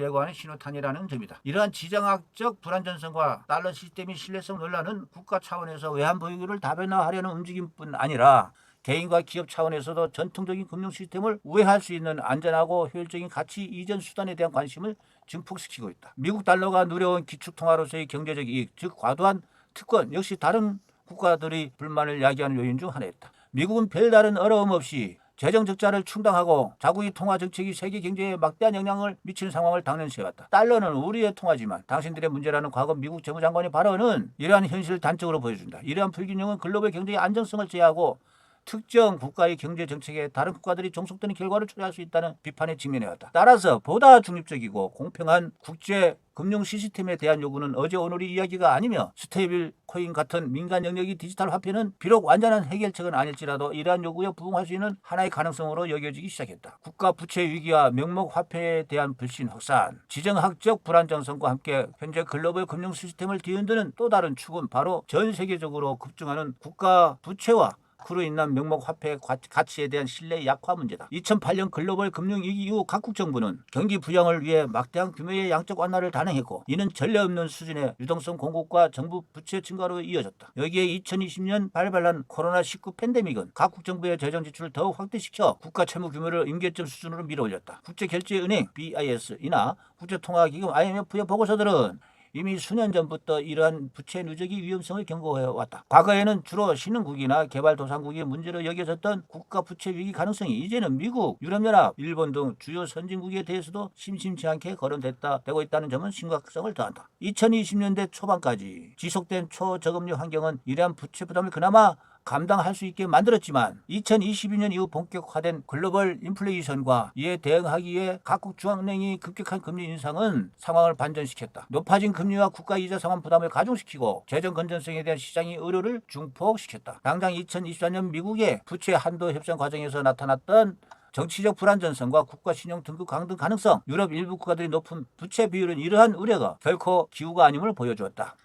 예고하는 신호탄이라는 점이다. 이러한 지정학적 불안전성과 달러 시스템의 신뢰성 논란은 국가 차원에서 외환 보유고를 다변화하려는 움직임뿐 아니라 개인과 기업 차원에서도 전통적인 금융 시스템을 우회할 수 있는 안전하고 효율적인 가치 이전 수단에 대한 관심을 증폭시키고 있다. 미국 달러가 누려온 기축통화로서의 경제적 이익, 즉 과도한 특권 역시 다른 국가들의 불만을 야기하는 요인 중 하나였다. 미국은 별다른 어려움 없이 재정 적자를 충당하고 자국의 통화 정책이 세계 경제에 막대한 영향을 미치는 상황을 당연시해왔다. 달러는 우리의 통화지만 당신들의 문제라는 과거 미국 재무장관의 발언은 이러한 현실을 단적으로 보여준다. 이러한 불균형은 글로벌 경제의 안정성을 제하고 특정 국가의 경제 정책에 다른 국가들이 종속되는 결과를 초래할 수 있다는 비판에 직면해왔다. 따라서 보다 중립적이고 공평한 국제 금융 시스템에 대한 요구는 어제 오늘의 이야기가 아니며, 스테이블 코인 같은 민간 영역의 디지털 화폐는 비록 완전한 해결책은 아닐지라도 이러한 요구에 부응할 수 있는 하나의 가능성으로 여겨지기 시작했다. 국가 부채 위기와 명목 화폐에 대한 불신 확산, 지정학적 불안정성과 함께 현재 글로벌 금융 시스템을 뒤흔드는 또 다른 축은 바로 전 세계적으로 급증하는 국가 부채와 그로 인한 명목 화폐 가치에 대한 신뢰 약화 문제다. 2008년 글로벌 금융위기 이후 각국 정부는 경기 부양을 위해 막대한 규모의 양적 완화를 단행했고, 이는 전례 없는 수준의 유동성 공급과 정부 부채 증가로 이어졌다. 여기에 2020년 발발한 코로나19 팬데믹은 각국 정부의 재정 지출을 더욱 확대시켜 국가 채무 규모를 임계점 수준으로 밀어올렸다. 국제결제은행 BIS이나 국제통화기금 IMF의 보고서들은 이미 수년 전부터 이러한 부채 누적의 위험성을 경고해왔다. 과거에는 주로 신흥국이나 개발도상국의 문제로 여겨졌던 국가 부채 위기 가능성이 이제는 미국, 유럽연합, 일본 등 주요 선진국에 대해서도 심심치 않게 거론되고 있다는 점은 심각성을 더한다. 2020년대 초반까지 지속된 초저금리 환경은 이러한 부채 부담을 그나마 감당할 수 있게 만들었지만, 2022년 이후 본격화된 글로벌 인플레이션과 이에 대응하기 위해 각국 중앙은행이 급격한 금리 인상은 상황을 반전시켰다. 높아진 금리와 국가 이자 상환 부담을 가중시키고 재정 건전성에 대한 시장의 의료를 중폭시켰다. 당장 2024년 미국의 부채 한도 협상 과정에서 나타났던 정치적 불안전성과 국가 신용 등급 강등 가능성, 유럽 일부 국가들의 높은 부채 비율은 이러한 우려가 결코 기우가 아님을 보여주었다.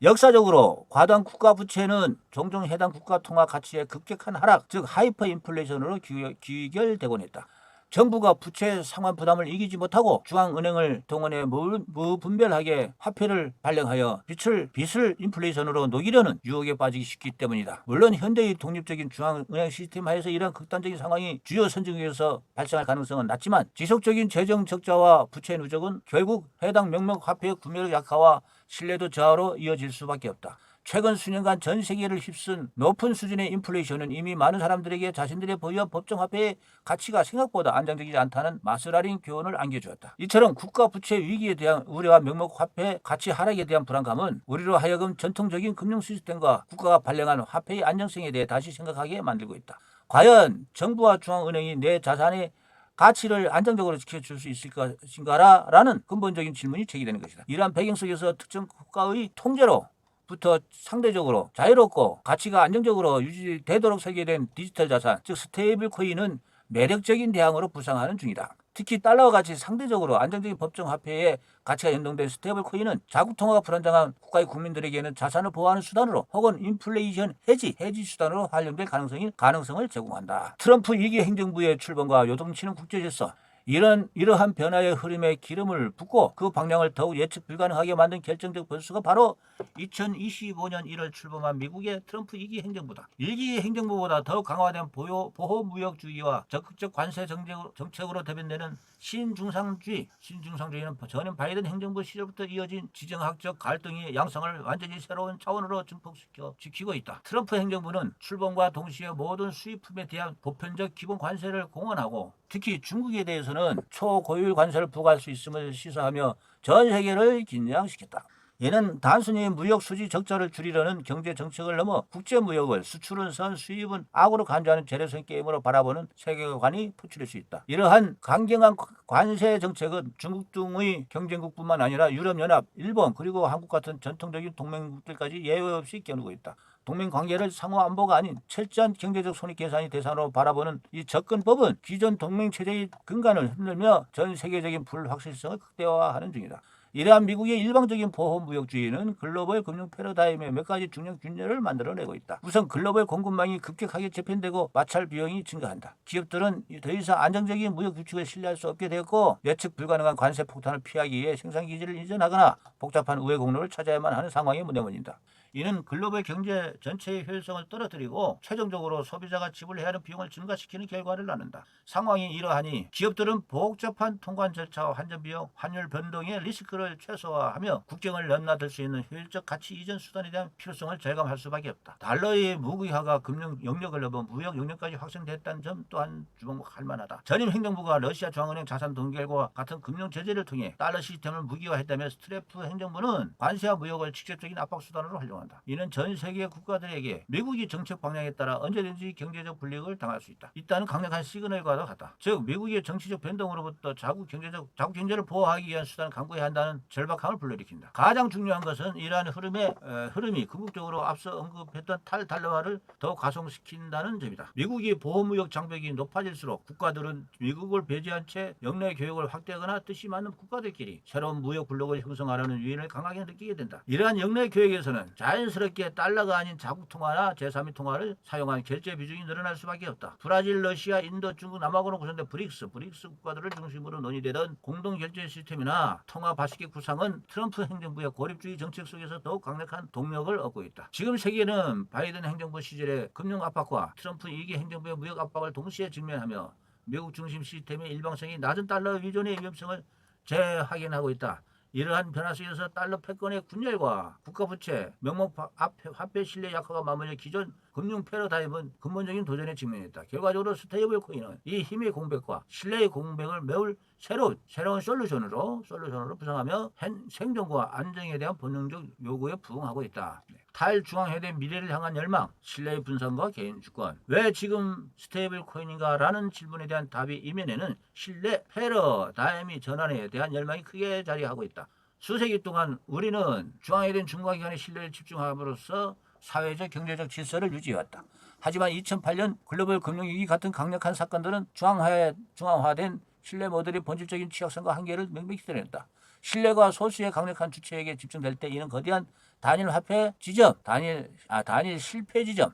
역사적으로 과도한 국가 부채는 종종 해당 국가 통화 가치의 급격한 하락, 즉 하이퍼 인플레이션으로 귀결되곤 했다. 정부가 부채 상환 부담을 이기지 못하고 중앙은행을 동원해 무분별하게 화폐를 발행하여 빚을 인플레이션으로 녹이려는 유혹에 빠지기 쉽기 때문이다. 물론 현대의 독립적인 중앙은행 시스템 하에서 이러한 극단적인 상황이 주요 선진국에서 발생할 가능성은 낮지만, 지속적인 재정 적자와 부채 누적은 결국 해당 명목 화폐의 구매력 약화와 신뢰도 저하로 이어질 수밖에 없다. 최근 수년간 전 세계를 휩쓴 높은 수준의 인플레이션은 이미 많은 사람들에게 자신들의 보유한 법정 화폐의 가치가 생각보다 안정적이지 않다는 마스라린 교훈을 안겨주었다. 이처럼 국가 부채 위기에 대한 우려와 명목 화폐 가치 하락에 대한 불안감은 우리로 하여금 전통적인 금융 시스템과 국가가 발행한 화폐의 안정성에 대해 다시 생각하게 만들고 있다. 과연 정부와 중앙은행이 내 자산의 가치를 안정적으로 지켜줄 수 있을 것인가라는 근본적인 질문이 제기되는 것이다. 이러한 배경 속에서 특정 국가의 통제로 부터 상대적으로 자유롭고 가치가 안정적으로 유지되도록 설계된 디지털 자산, 즉 스테이블 코인은 매력적인 대안으로 부상하는 중이다. 특히 달러와 같이 상대적으로 안정적인 법정 화폐의 가치가 연동된 스테이블 코인은 자국 통화가 불안정한 국가의 국민들에게는 자산을 보호하는 수단으로 혹은 인플레이션 해지 수단으로 활용될 가능성을 제공한다. 트럼프 2기 행정부의 출범과 요동치는 국제질서, 이러한 변화의 흐름에 기름을 붓고 그 방향을 더욱 예측 불가능하게 만든 결정적 변수가 바로 2025년 1월 출범한 미국의 트럼프 2기 행정부다. 1기 행정부보다 더욱 강화된 보호무역주의와 적극적 관세 정책으로 대변되는 신중상주의는 전임 바이든 행정부 시절부터 이어진 지정학적 갈등이 양상을 완전히 새로운 차원으로 증폭시켜 지키고 있다. 트럼프 행정부는 출범과 동시에 모든 수입품에 대한 보편적 기본 관세를 공언하고 특히 중국에 대해서는 초고율 관세를 부과할 수 있음을 시사하며 전 세계를 긴장시켰다. 이는 단순히 무역 수지 적자를 줄이려는 경제 정책을 넘어 국제 무역을 수출은 선 수입은 악으로 간주하는 재래성 게임으로 바라보는 세계관이 포출될 수 있다. 이러한 강경한 관세 정책은 중국 등의 경쟁국뿐만 아니라 유럽연합, 일본 그리고 한국 같은 전통적인 동맹국들까지 예외 없이 겨누고 있다. 동맹 관계를 상호 안보가 아닌 철저한 경제적 손익 계산이 대상으로 바라보는 이 접근법은 기존 동맹 체제의 근간을 흔들며 전 세계적인 불확실성을 극대화하는 중이다. 이러한 미국의 일방적인 보호무역주의는 글로벌 금융 패러다임의 몇 가지 중요한 균열을 만들어내고 있다. 우선 글로벌 공급망이 급격하게 재편되고 마찰 비용이 증가한다. 기업들은 더 이상 안정적인 무역 규칙을 신뢰할 수 없게 되었고 예측 불가능한 관세 폭탄을 피하기 위해 생산 기지를 이전하거나 복잡한 우회 공로를 찾아야만 하는 상황에 내몰린다. 이는 글로벌 경제 전체의 효율성을 떨어뜨리고 최종적으로 소비자가 지불해야 하는 비용을 증가시키는 결과를 낳는다. 상황이 이러하니 기업들은 복잡한 통관 절차와 환전 비용, 환율 변동의 리스크를 최소화하며 국경을 넘나들 수 있는 효율적 가치 이전 수단에 대한 필요성을 절감할 수밖에 없다. 달러의 무기화가 금융 영역을 넘어 무역 영역까지 확산됐다는 점 또한 주목할 만하다. 전임 행정부가 러시아 중앙은행 자산 동결과 같은 금융 제재를 통해 달러 시스템을 무기화했다며 트럼프 행정부는 관세와 무역을 직접적인 압박 수단으로 활용한다. 이는 전 세계 국가들에게 미국이 정책 방향에 따라 언제든지 경제적 불이익을 당할 수 있다. 이따는 강력한 시그널과도 같다. 즉 미국의 정치적 변동으로부터 자국 경제를 보호하기 위한 수단을 강구해야 한다는 절박함을 불러일으킨다. 가장 중요한 것은 이러한 흐름이 궁극적으로 앞서 언급했던 탈달러화를 더욱 가속시킨다는 점이다. 미국이 보호무역 장벽이 높아질수록 국가들은 미국을 배제한 채 역내 교역을 확대하거나 뜻이 맞는 국가들끼리 새로운 무역 블록을 형성하려는 유인을 강하게 느끼게 된다. 이러한 역내 교역에서는 자연스럽게 달러가 아닌 자국 통화나 제3의 통화를 사용한 결제 비중이 늘어날 수밖에 없다. 브라질, 러시아, 인도, 중국, 남아공으로 구성된 브릭스 국가들을 중심으로 논의되던 공동 결제 시스템이나 통화 바식의 구상은 트럼프 행정부의 고립주의 정책 속에서 더욱 강력한 동력을 얻고 있다. 지금 세계는 바이든 행정부 시절의 금융 압박과 트럼프 2기 행정부의 무역 압박을 동시에 직면하며 미국 중심 시스템의 일방성이 낮은 달러 위존의 위험성을 재확인하고 있다. 이러한 변화 속에서 달러 패권의 분열과 국가부채, 명목 화폐 신뢰 약화가 맞물려 기존 금융 패러다임은 근본적인 도전에 직면했다. 결과적으로 스테이블 코인은 이 힘의 공백과 신뢰의 공백을 메울 새로운 솔루션으로 부상하며 생존과 안정에 대한 본능적 요구에 부응하고 있다. 탈중앙화된 미래를 향한 열망, 신뢰의 분산과 개인 주권. 왜 지금 스테이블 코인인가? 라는 질문에 대한 답이 이면에는 신뢰 패러다임의 전환에 대한 열망이 크게 자리하고 있다. 수세기 동안 우리는 중앙화된 중과기관의 신뢰를 집중함으로써 사회적 경제적 질서를 유지해왔다. 하지만 2008년 글로벌 금융위기 같은 강력한 사건들은 중앙화된 신뢰 모델의 본질적인 취약성과 한계를 명백히 드러냈다. 신뢰가 소수의 강력한 주체에게 집중될 때 이는 거대한 단일 화폐 지점, 단일 실패 지점,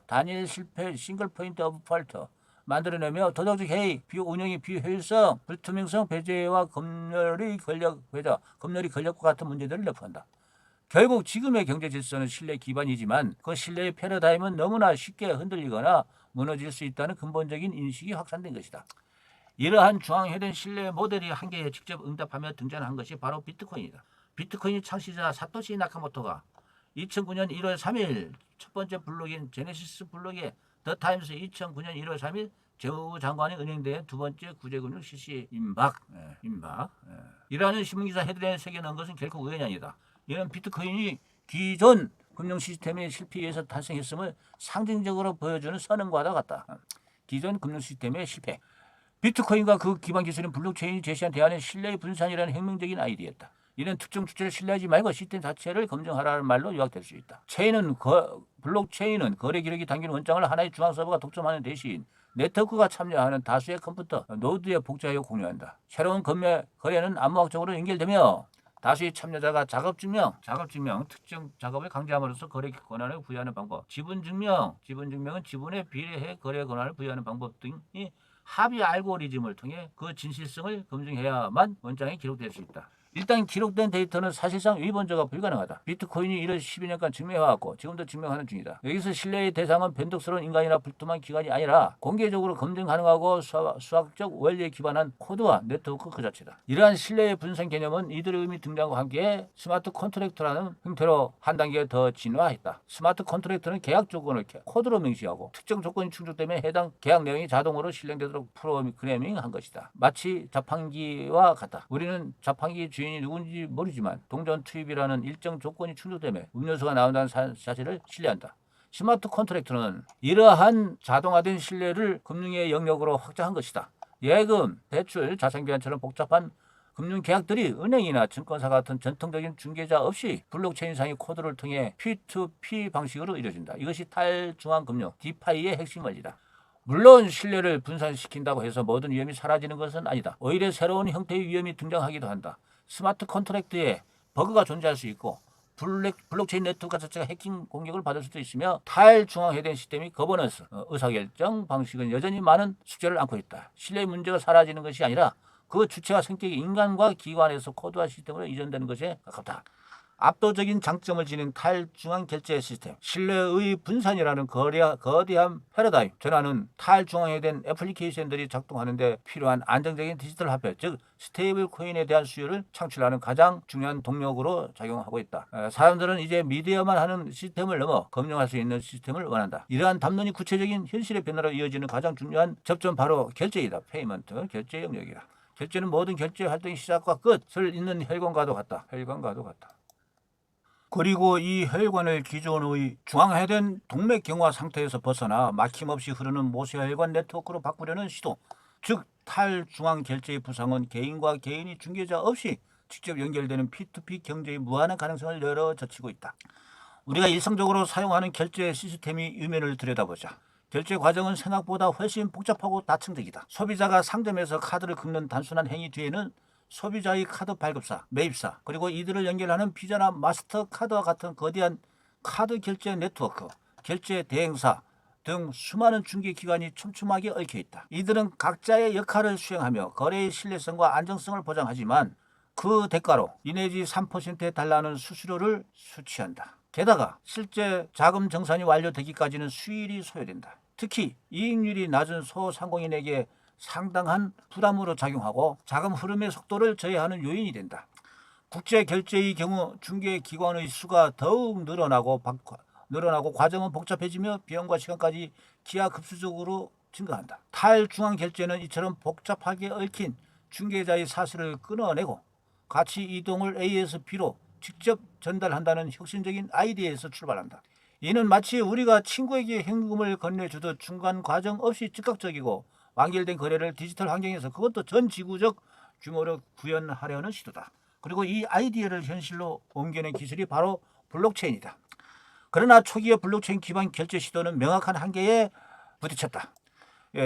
싱글 포인트 오브 폴트 만들어내며 도덕적 해이, 운영의 비효율성, 불투명성, 배제와 검열이 권력과 같은 문제들을 납부한다. 결국 지금의 경제 질서는 신뢰 기반이지만 그 신뢰의 패러다임은 너무나 쉽게 흔들리거나 무너질 수 있다는 근본적인 인식이 확산된 것이다. 이러한 중앙화된 신뢰 모델의 한계에 직접 응답하며 등장한 것이 바로 비트코인이다. 비트코인의 창시자 사토시 나카모토가 2009년 1월 3일 첫 번째 블록인 제네시스 블록에 더 타임스 2009년 1월 3일 재무 장관의 은행대회 두 번째 구제금융 실시 임박. 이라는 신문기사 헤드라인에 새겨 넣은 것은 결코 우연이 아니다. 이는 비트코인이 기존 금융 시스템의 실패에 의해서 탄생했음을 상징적으로 보여주는 선언과도 같다. 기존 금융 시스템의 실패. 비트코인과 그 기반 기술인 블록체인이 제시한 대안은 신뢰의 분산이라는 혁명적인 아이디어였다. 이는 특정 주체를 신뢰하지 말고 시스템 자체를 검증하라는 말로 요약될 수 있다. 블록체인은 거래 기록이 담긴 원장을 하나의 중앙 서버가 독점하는 대신 네트워크가 참여하는 다수의 컴퓨터, 노드의 복제하여 공유한다. 새로운 거래는 암호학적으로 연결되며 다수의 참여자가 작업증명, 특정 작업을 강제함으로써 거래 권한을 부여하는 방법, 지분증명은 지분에 비례해 거래 권한을 부여하는 방법 등이 합의 알고리즘을 통해 그 진실성을 검증해야만 원장에 기록될 수 있다. 일단 기록된 데이터는 사실상 위번조가 불가능하다. 비트코인이 이를 12년간 증명해왔고 지금도 증명하는 중이다. 여기서 신뢰의 대상은 변덕스러운 인간이나 불투명한 기관이 아니라 공개적으로 검증 가능하고 수학적 원리에 기반한 코드와 네트워크 그 자체다. 이러한 신뢰의 분산 개념은 이더리움이 등장과 함께 스마트 컨트랙트라는 형태로 한 단계 더 진화했다. 스마트 컨트랙트는 계약 조건을 코드로 명시하고 특정 조건이 충족되면 해당 계약 내용이 자동으로 실행되도록 프로그래밍한 것이다. 마치 자판기와 같다. 우리는 자판기 주인이 누군지 모르지만 동전 투입이라는 일정 조건이 충족되면 음료수가 나온다는 사실을 신뢰한다. 스마트 컨트랙트는 이러한 자동화된 신뢰를 금융의 영역으로 확장한 것이다. 예금, 대출, 자산교환처럼 복잡한 금융 계약들이 은행이나 증권사 같은 전통적인 중개자 없이 블록체인상의 코드를 통해 P2P 방식으로 이루어진다. 이것이 탈중앙 금융, 디파이의 핵심 원리다. 물론 신뢰를 분산시킨다고 해서 모든 위험이 사라지는 것은 아니다. 오히려 새로운 형태의 위험이 등장하기도 한다. 스마트 컨트랙트에 버그가 존재할 수 있고 블록체인 네트워크 자체가 해킹 공격을 받을 수도 있으며 탈중앙화된 시스템이 거버넌스, 의사결정 방식은 여전히 많은 숙제를 안고 있다. 신뢰의 문제가 사라지는 것이 아니라 그 주체와 성격이 인간과 기관에서 코드화 시스템으로 이전되는 것에 가깝다. 압도적인 장점을 지닌 탈중앙 결제 시스템, 신뢰의 분산이라는 거대한 패러다임 전환은 탈중앙화된 애플리케이션들이 작동하는 데 필요한 안정적인 디지털 화폐, 즉 스테이블 코인에 대한 수요를 창출하는 가장 중요한 동력으로 작용하고 있다. 사람들은 이제 믿어야만 하는 시스템을 넘어 검증할 수 있는 시스템을 원한다. 이러한 담론이 구체적인 현실의 변화로 이어지는 가장 중요한 접점 바로 결제이다. 페이먼트, 결제 영역이다. 결제는 모든 결제 활동의 시작과 끝을 잇는 혈관과도 같다. 그리고 이 혈관을 기존의 중앙화된 동맥경화 상태에서 벗어나 막힘없이 흐르는 모세혈관 네트워크로 바꾸려는 시도, 즉 탈중앙 결제의 부상은 개인과 개인이 중개자 없이 직접 연결되는 P2P 경제의 무한한 가능성을 열어젖히고 있다. 우리가 일상적으로 사용하는 결제 시스템의 이면을 들여다보자. 결제 과정은 생각보다 훨씬 복잡하고 다층적이다. 소비자가 상점에서 카드를 긁는 단순한 행위 뒤에는 소비자의 카드 발급사, 매입사, 그리고 이들을 연결하는 비자나 마스터카드와 같은 거대한 카드 결제 네트워크, 결제 대행사 등 수많은 중개기관이 촘촘하게 얽혀 있다. 이들은 각자의 역할을 수행하며 거래의 신뢰성과 안정성을 보장하지만 그 대가로 2 내지 3%에 달하는 수수료를 수취한다. 게다가 실제 자금 정산이 완료되기까지는 수일이 소요된다. 특히 이익률이 낮은 소상공인에게 상당한 부담으로 작용하고 자금 흐름의 속도를 저해하는 요인이 된다. 국제 결제의 경우 중개기관의 수가 더욱 늘어나고 과정은 복잡해지며 비용과 시간까지 기하급수적으로 증가한다. 탈중앙 결제는 이처럼 복잡하게 얽힌 중개자의 사슬을 끊어내고 가치 이동을 A에서 B로 직접 전달한다는 혁신적인 아이디어에서 출발한다. 이는 마치 우리가 친구에게 현금을 건네주듯 중간 과정 없이 즉각적이고 완결된 거래를 디지털 환경에서 그것도 전 지구적 규모로 구현하려는 시도다. 그리고 이 아이디어를 현실로 옮겨낸 기술이 바로 블록체인이다. 그러나 초기의 블록체인 기반 결제 시도는 명확한 한계에 부딪혔다.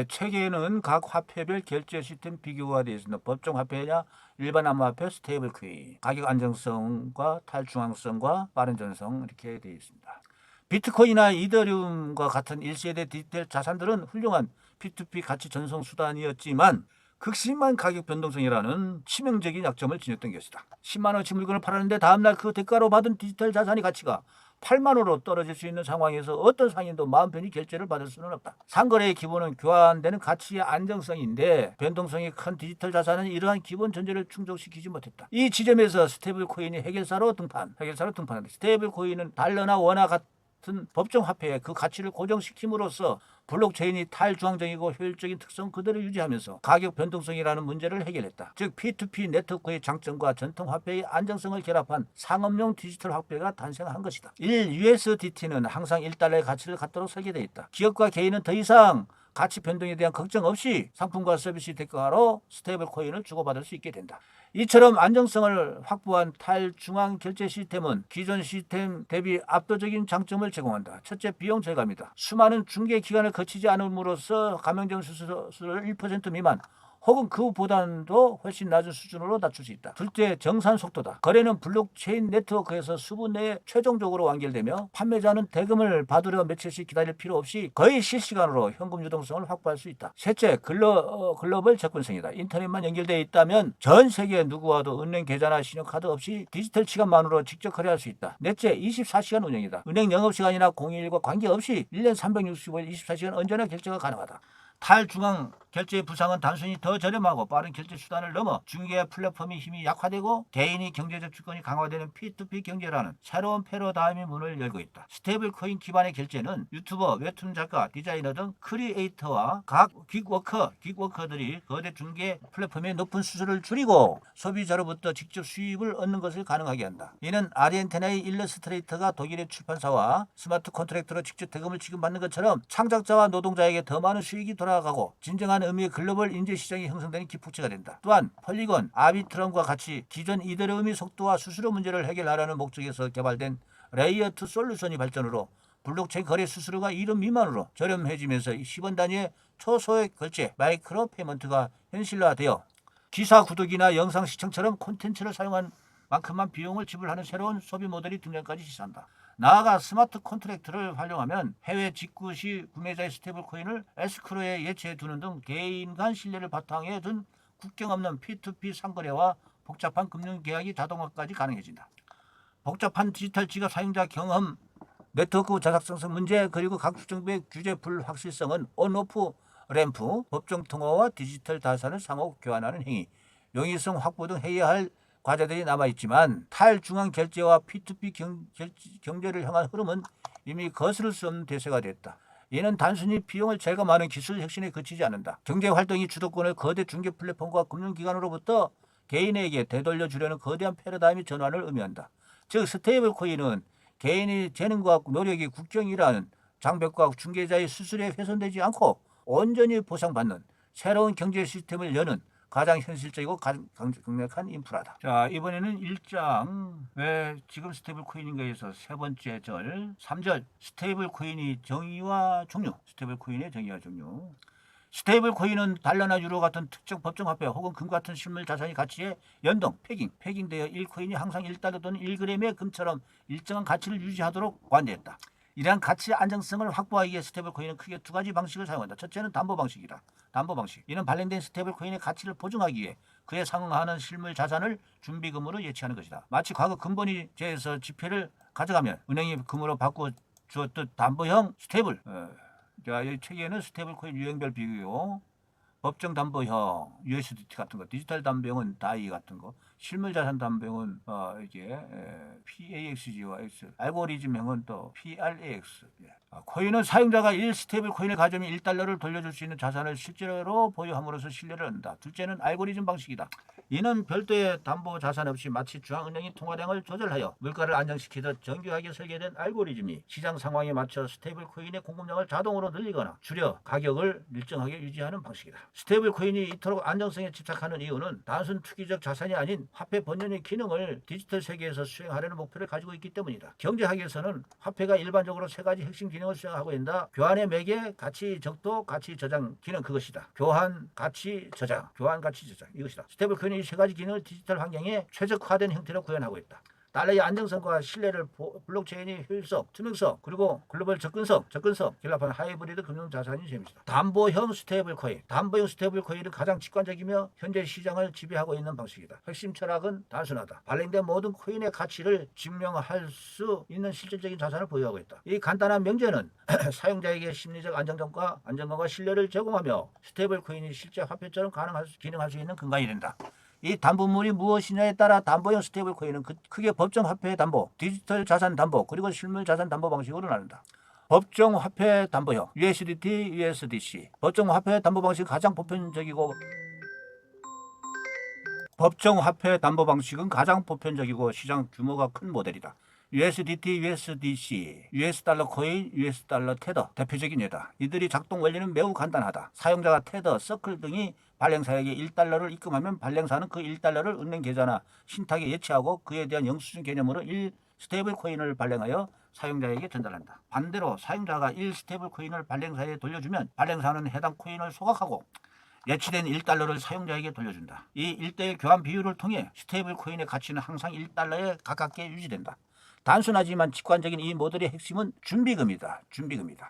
체계에는 각 화폐별 결제 시스템 비교가 되어 있습니다. 법정 화폐냐 일반 암호화폐, 스테이블 코인, 가격 안정성과 탈중앙성과 빠른 전송 이렇게 되어 있습니다. 비트코인이나 이더리움과 같은 1세대 디지털 자산들은 훌륭한 P2P 가치 전송 수단이었지만 극심한 가격 변동성이라는 치명적인 약점을 지녔던 것이다. 10만 원어치 물건을 팔았는데 다음날 그 대가로 받은 디지털 자산의 가치가 8만 원으로 떨어질 수 있는 상황에서 어떤 상인도 마음 편히 결제를 받을 수는 없다. 상거래의 기본은 교환되는 가치의 안정성인데 변동성이 큰 디지털 자산은 이러한 기본 전제를 충족시키지 못했다. 이 지점에서 스테이블 코인이 해결사로 등판한다. 스테이블 코인은 달러나 원화 같은 법정 화폐의 그 가치를 고정시킴으로써 블록체인이 탈중앙적이고 효율적인 특성 그대로 유지하면서 가격 변동성이라는 문제를 해결했다. 즉 P2P 네트워크의 장점과 전통 화폐의 안정성을 결합한 상업용 디지털 화폐가 탄생한 것이다. 1USDT는 항상 1달러의 가치를 갖도록 설계되어 있다. 기업과 개인은 더 이상 가치 변동에 대한 걱정 없이 상품과 서비스 대가로 스테이블 코인을 주고받을 수 있게 된다. 이처럼 안정성을 확보한 탈중앙 결제 시스템은 기존 시스템 대비 압도적인 장점을 제공한다. 첫째, 비용 절감이다. 수많은 중개 기간을 거치지 않음으로써 감염증 수수료를 1% 미만 혹은 그보다도 훨씬 낮은 수준으로 낮출 수 있다. 둘째, 정산 속도다. 거래는 블록체인 네트워크에서 수분 내에 최종적으로 완결되며 판매자는 대금을 받으려 며칠씩 기다릴 필요 없이 거의 실시간으로 현금 유동성을 확보할 수 있다. 셋째, 글로벌 접근성이다. 인터넷만 연결되어 있다면 전 세계 누구와도 은행 계좌나 신용카드 없이 디지털 지갑만으로 직접 거래할 수 있다. 넷째, 24시간 운영이다. 은행 영업시간이나 공휴일과 관계없이 1년 365일 24시간 언제나 결제가 가능하다. 탈중앙 결제의 부상은 단순히 더 저렴하고 빠른 결제 수단을 넘어 중개 플랫폼의 힘이 약화되고 개인이 경제적 주권이 강화되는 P2P 경제라는 새로운 패러다임의 문을 열고 있다. 스테이블 코인 기반의 결제는 유튜버, 웹툰 작가, 디자이너 등 크리에이터와 각 긱워커들이 거대 중개 플랫폼의 높은 수수료를 줄이고 소비자로부터 직접 수입을 얻는 것을 가능하게 한다. 이는 아르헨티나의 일러스트레이터가 독일의 출판사와 스마트 컨트랙트로 직접 대금을 지급받는 것처럼 창작자와 노동자에게 더 많은 수익이 돌아가고 진정한 의미의 글로벌 인재 시장이 형성되는 기폭제가 된다. 또한 폴리곤, 아비트럼과 같이 기존 이더리움의 속도와 수수료 문제를 해결하려는 목적에서 개발된 레이어 2 솔루션이 발전으로 블록체인 거래 수수료가 1원 미만으로 저렴해지면서 10원 단위의 초소액 결제, 마이크로 페이먼트가 현실화되어 기사 구독이나 영상 시청처럼 콘텐츠를 사용한 만큼만 비용을 지불하는 새로운 소비 모델이 등장까지 시사한다. 나아가 스마트 컨트랙트를 활용하면 해외 직구 시 구매자의 스테이블 코인을 에스크로에 예치해 두는 등 개인 간 신뢰를 바탕에 둔 국경 없는 P2P 상거래와 복잡한 금융 계약이 자동화까지 가능해진다. 복잡한 디지털 지갑 사용자 경험, 네트워크 자작성성 문제, 그리고 각 정부의 규제 불확실성은 온오프 램프, 법정 통화와 디지털 자산을 상호 교환하는 행위, 용이성 확보 등 해야 할 과제들이 남아있지만 탈중앙 결제와 P2P 경제를 향한 흐름은 이미 거스를 수 없는 대세가 됐다. 이는 단순히 비용을 절감하는 기술 혁신에 그치지 않는다. 경제활동이 주도권을 거대 중개 플랫폼과 금융기관으로부터 개인에게 되돌려 주려는 거대한 패러다임의 전환을 의미한다. 즉 스테이블 코인은 개인의 재능과 노력이 국경이라는 장벽과 중개자의 수수료에 훼손되지 않고 온전히 보상받는 새로운 경제 시스템을 여는 가장 현실적이고 가장 강력한 인프라다. 자, 이번에는 1장 왜 지금 스테이블 코인인가에서 세 번째 절 3절 스테이블 코인의 정의와 종류. 스테이블 코인의 정의와 종류. 스테이블 코인은 달러나 유로 같은 특정 법정 화폐 혹은 금 같은 실물 자산의 가치에 연동, 패깅되어 1코인이 항상 1달러 또는 1g의 금처럼 일정한 가치를 유지하도록 관리했다. 이러한 가치 안정성을 확보하기 위해 스테이블 코인은 크게 두 가지 방식을 사용한다. 첫째는 담보 방식이다. 담보 방식. 이는 발행된 스테이블 코인의 가치를 보증하기 위해 그에 상응하는 실물 자산을 준비금으로 예치하는 것이다. 마치 과거 금본위제에서 지폐를 가져가면 은행이 금으로 바꿔 주었던 담보형 스테이블. 자, 이 책에는 스테이블 코인 유형별 비교, 법정 담보형 USDT 같은 거, 디지털 담보형은 다이 같은 거, 실물 자산 담보형은 이게 PAXG와 X, 알고리즘형은 또 PRAX. 코인은 사용자가 1 스테이블 코인을 가져오면 1달러를 돌려줄 수 있는 자산을 실제로 보유함으로써 신뢰를 얻는다. 둘째는 알고리즘 방식이다. 이는 별도의 담보 자산 없이 마치 중앙은행이 통화량을 조절하여 물가를 안정시키듯 정교하게 설계된 알고리즘이 시장 상황에 맞춰 스테이블 코인의 공급량을 자동으로 늘리거나 줄여 가격을 일정하게 유지하는 방식이다. 스테이블 코인이 이토록 안정성에 집착하는 이유는 단순 투기적 자산이 아닌 화폐 본연의 기능을 디지털 세계에서 수행하려는 목표를 가지고 있기 때문이다. 경제학에서는 화폐가 일반적으로 세 가지 핵심 기능을 수행하고 있다. 교환의 매개, 가치 적도, 가치 저장 기능 그것이다. 교환, 가치 저장 이것이다. 스테이블 코인이 이 세 가지 기능을 디지털 환경에 최적화된 형태로 구현하고 있다. 달러의 안정성과 신뢰를 블록체인의 효율성, 투명성, 그리고 글로벌 접근성 결합한 하이브리드 금융 자산이 셈이다. 담보형 스테이블 코인. 담보형 스테이블 코인은 가장 직관적이며 현재 시장을 지배하고 있는 방식이다. 핵심 철학은 단순하다. 발행된 모든 코인의 가치를 증명할 수 있는 실질적인 자산을 보유하고 있다. 이 간단한 명제는 사용자에게 심리적 안정감과 신뢰를 제공하며 스테이블 코인이 실제 화폐처럼 기능할 수 있는 근간이 된다. 이 담보물이 무엇이냐에 따라 담보형 스테이블 코인은 크게 법정 화폐 담보, 디지털 자산 담보, 그리고 실물 자산 담보 방식으로 나눈다. 법정 화폐 담보형 USDT, USDC. 법정 화폐 담보 방식은 가장 보편적이고 시장 규모가 큰 모델이다. USDT, USDC, US 달러 코인, US 달러 테더 대표적인 예다. 이들이 작동 원리는 매우 간단하다. 사용자가 테더, 서클 등이 발행사에게 1달러를 입금하면 발행사는 그 1달러를 은행 계좌나 신탁에 예치하고 그에 대한 영수증 개념으로 1 스테이블 코인을 발행하여 사용자에게 전달한다. 반대로 사용자가 1 스테이블 코인을 발행사에 돌려주면 발행사는 해당 코인을 소각하고 예치된 1달러를 사용자에게 돌려준다. 이 1대1 교환 비율을 통해 스테이블 코인의 가치는 항상 1달러에 가깝게 유지된다. 단순하지만 직관적인 이 모델의 핵심은 준비금이다.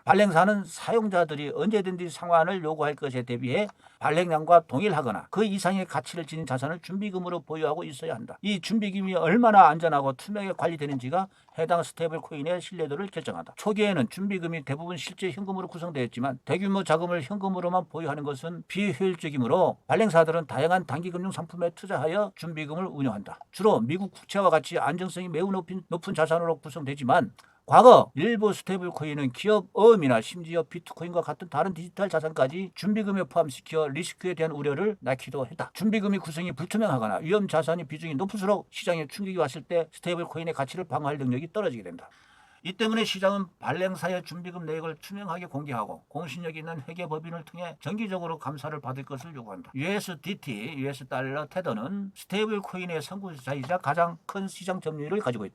발행사는 사용자들이 언제든지 상환을 요구할 것에 대비해 발행량과 동일하거나 그 이상의 가치를 지닌 자산을 준비금으로 보유하고 있어야 한다. 이 준비금이 얼마나 안전하고 투명하게 관리되는지가 해당 스테이블 코인의 신뢰도를 결정한다. 초기에는 준비금이 대부분 실제 현금으로 구성되었지만 대규모 자금을 현금으로만 보유하는 것은 비효율적이므로 발행사들은 다양한 단기금융 상품에 투자하여 준비금을 운영한다. 주로 미국 국채와 같이 안정성이 매우 높은 자산으로 구성되지만 과거 일부 스테이블 코인은 기업 어음이나 심지어 비트코인과 같은 다른 디지털 자산까지 준비금에 포함시켜 리스크에 대한 우려를 낳기도 했다. 준비금이 구성이 불투명하거나 위험 자산의 비중이 높을수록 시장에 충격이 왔을 때 스테이블 코인의 가치를 방어할 능력이 떨어지게 된다. 이 때문에 시장은 발행사의 준비금 내역을 투명하게 공개하고 공신력 있는 회계법인을 통해 정기적으로 감사를 받을 것을 요구한다. USDT, US 달러 테더는 스테이블 코인의 선구자이자 가장 큰 시장 점유율을 가지고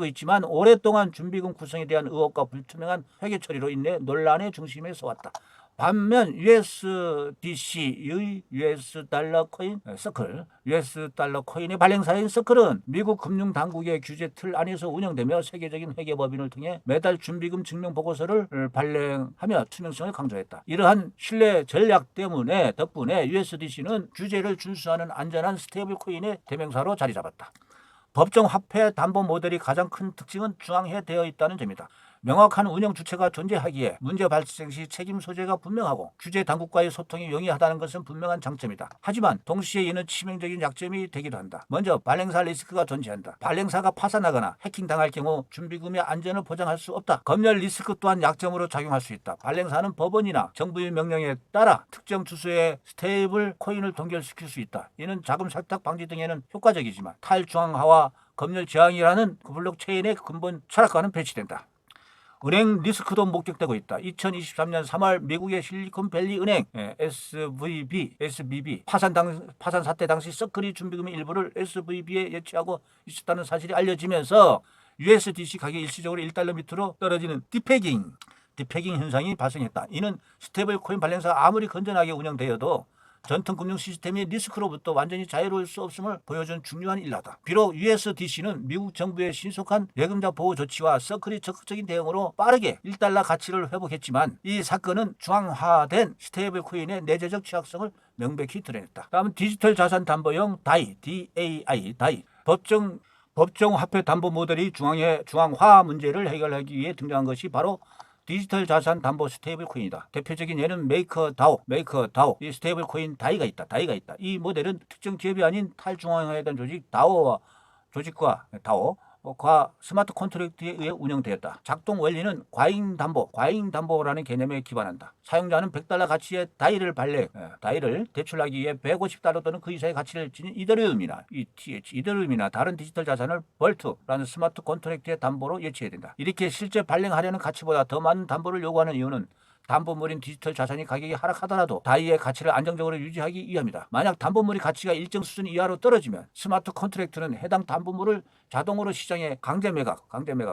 있지만 오랫동안 준비금 구성에 대한 의혹과 불투명한 회계 처리로 인해 논란의 중심에 서왔다. 반면 USDC의 US 달러 코인 서클, US 달러 코인의 발행사인 서클은 미국 금융 당국의 규제 틀 안에서 운영되며 세계적인 회계법인을 통해 매달 준비금 증명 보고서를 발행하며 투명성을 강조했다. 이러한 신뢰 전략 덕분에 USDC는 규제를 준수하는 안전한 스테이블 코인의 대명사로 자리 잡았다. 법정 화폐 담보 모델이 가장 큰 특징은 중앙화되어 있다는 점이다. 명확한 운영 주체가 존재하기에 문제 발생 시 책임 소재가 분명하고 규제 당국과의 소통이 용이하다는 것은 분명한 장점이다. 하지만 동시에 이는 치명적인 약점이 되기도 한다. 먼저 발행사 리스크가 존재한다. 발행사가 파산하거나 해킹당할 경우 준비금의 안전을 보장할 수 없다. 검열 리스크 또한 약점으로 작용할 수 있다. 발행사는 법원이나 정부의 명령에 따라 특정 주소에 스테이블 코인을 동결시킬 수 있다. 이는 자금 세탁 방지 등에는 효과적이지만 탈중앙화와 검열 저항이라는 블록체인의 근본 철학과는 배치된다. 은행 리스크도 목격되고 있다. 2023년 3월 미국의 실리콘밸리 은행 SVB 파산 사태 당시 서클이 준비금의 일부를 SVB에 예치하고 있었다는 사실이 알려지면서 USDC 가격이 일시적으로 1달러 밑으로 떨어지는 디패깅 현상이 발생했다. 이는 스테이블 코인 발행사가 아무리 건전하게 운영되어도 전통 금융 시스템의 리스크로부터 완전히 자유로울 수 없음을 보여준 중요한 일화다. 비록 USDC는 미국 정부의 신속한 예금자 보호 조치와 서클이 적극적인 대응으로 빠르게 1달러 가치를 회복했지만 이 사건은 중앙화된 스테이블 코인의 내재적 취약성을 명백히 드러냈다. 다음은 디지털 자산 담보형 DAI. 법정 화폐 담보 모델이 중앙화 문제를 해결하기 위해 등장한 것이 바로 디지털 자산 담보 스테이블 코인이다. 대표적인 예는 메이커다오. 이 스테이블 코인 다이가 있다. 이 모델은 특정 기업이 아닌 탈중앙화된 조직과 스마트 컨트랙트에 의해 운영되었다. 작동 원리는 과잉 담보라는 개념에 기반한다. 사용자는 100달러 가치의 다이를 대출하기 위해 150달러 또는 그 이상의 가치를 지닌 이더리움이나 다른 디지털 자산을 벌트라는 스마트 컨트랙트의 담보로 예치해야 된다. 이렇게 실제 발행하려는 가치보다 더 많은 담보를 요구하는 이유는 담보물인 디지털 자산이 가격이 하락하더라도 다이의 가치를 안정적으로 유지하기 위함이다. 만약 담보물의 가치가 일정 수준 이하로 떨어지면 스마트 컨트랙트는 해당 담보물을 자동으로 시장에 강제 매각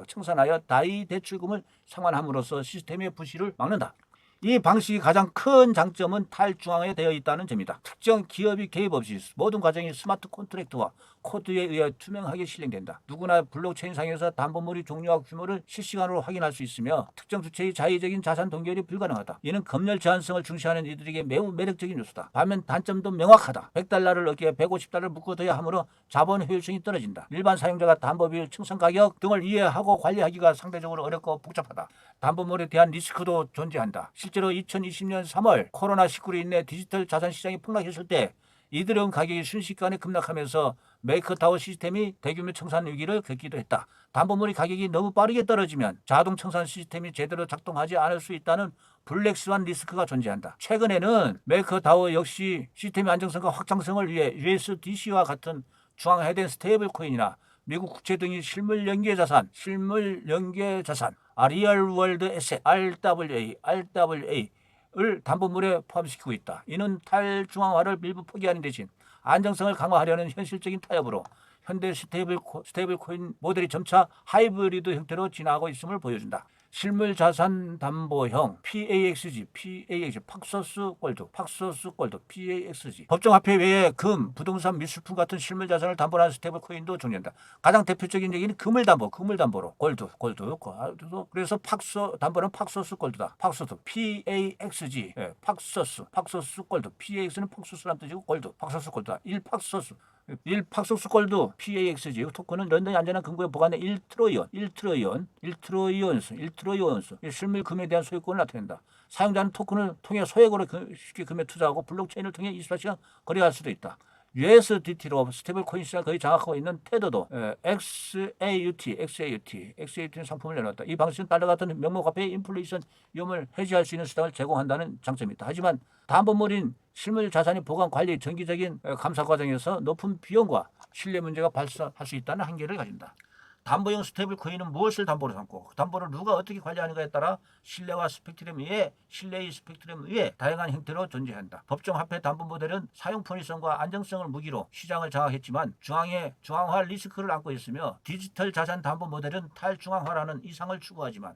청산하여 다이 대출금을 상환함으로써 시스템의 부실을 막는다. 이 방식이 가장 큰 장점은 탈중앙화되어 있다는 점이다. 특정 기업이 개입 없이 모든 과정이 스마트 컨트랙트와 코드에 의해 투명하게 실행된다. 누구나 블록체인상에서 담보물의 종류와 규모를 실시간으로 확인할 수 있으며 특정 주체의 자의적인 자산 동결이 불가능하다. 이는 검열 제한성을 중시하는 이들에게 매우 매력적인 요소다. 반면 단점도 명확하다. 100달러를 얻기에 150달러를 묶어둬야 하므로 자본 효율성이 떨어진다. 일반 사용자가 담보 비율, 청산 가격 등을 이해하고 관리하기가 상대적으로 어렵고 복잡하다. 담보물에 대한 리스크도 존재한다. 실제로 2020년 3월 코로나19로 인해 디지털 자산 시장이 폭락했을 때 이더리움 가격이 순식간에 급락하면서 메이커타워 시스템이 대규모 청산 위기를 겪기도 했다. 담보물의 가격이 너무 빠르게 떨어지면 자동 청산 시스템이 제대로 작동하지 않을 수 있다는 블랙스완 리스크가 존재한다. 최근에는 메이커타워 역시 시스템의 안정성과 확장성을 위해 USDC와 같은 중앙화된 스테이블 코인이나 미국 국채 등의 실물 연계 자산, 리얼 월드 에셋 RWA를 담보물에 포함시키고 있다. 이는 탈중앙화를 일부 포기하는 대신 안정성을 강화하려는 현실적인 타협으로 현대 스테이블 코인 모델이 점차 하이브리드 형태로 진화하고 있음을 보여준다. 실물 자산 담보형 PAXG 팍소스 골드 PAXG 법정 화폐 외에 금, 부동산, 미술품 같은 실물 자산을 담보하는 스테이블 코인도 존재한다. 가장 대표적인 얘기는 금을 담보로 골드. 그래서 담보는 팍소스 골드다. 팍소스 PAXG 팍소스 골드 PAX는 팍소스라는 뜻이고 골드 팍소스 골드다. 1팍소스 골드 PAXG 토큰은 런던의 안전한 금고에 보관된 1트로이온스 실물 금에 대한 소유권을 나타낸다. 사용자는 토큰을 통해 소액으로 쉽게 금에 투자하고 블록체인을 통해 24시간 거래할 수도 있다. USDT로 스테이블 코인 시장을 거의 장악하고 있는 테더도 XAUT는 상품을 내놓았다. 이 방식은 달러 같은 명목 화폐의 인플레이션 위험을 해지할 수 있는 수단을 제공한다는 장점이 있다. 하지만 담보물인 실물 자산의 보관 관리 정기적인 감사 과정에서 높은 비용과 신뢰 문제가 발생할 수 있다는 한계를 가진다. 담보형 스테이블 코인은 무엇을 담보로 삼고 그 담보를 누가 어떻게 관리하는가에 따라 신뢰의 스펙트럼 위에 다양한 형태로 존재한다. 법정 화폐 담보 모델은 사용 편의성과 안정성을 무기로 시장을 장악했지만 중앙화 리스크를 안고 있으며 디지털 자산 담보 모델은 탈중앙화라는 이상을 추구하지만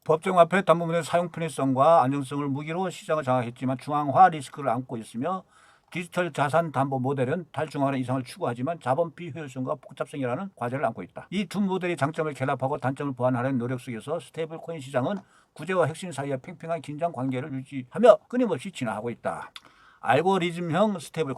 법정화폐 담보물의 사용 편의성과 안정성을 무기로 시장을 장악했지만 중앙화 리스크를 안고 있으며 디지털 자산 담보 모델은 탈중앙화는 이상을 추구하지만 자본 비효율성과 복잡성이라는 과제를 안고 있다. 이 두 모델의 장점을 결합하고 단점을 보완하려는 노력 속에서 스테이블 코인 시장은 구제와 혁신 사이에 팽팽한 긴장 관계를 유지하며 끊임없이 진화하고 있다. 알고리즘형 스테이블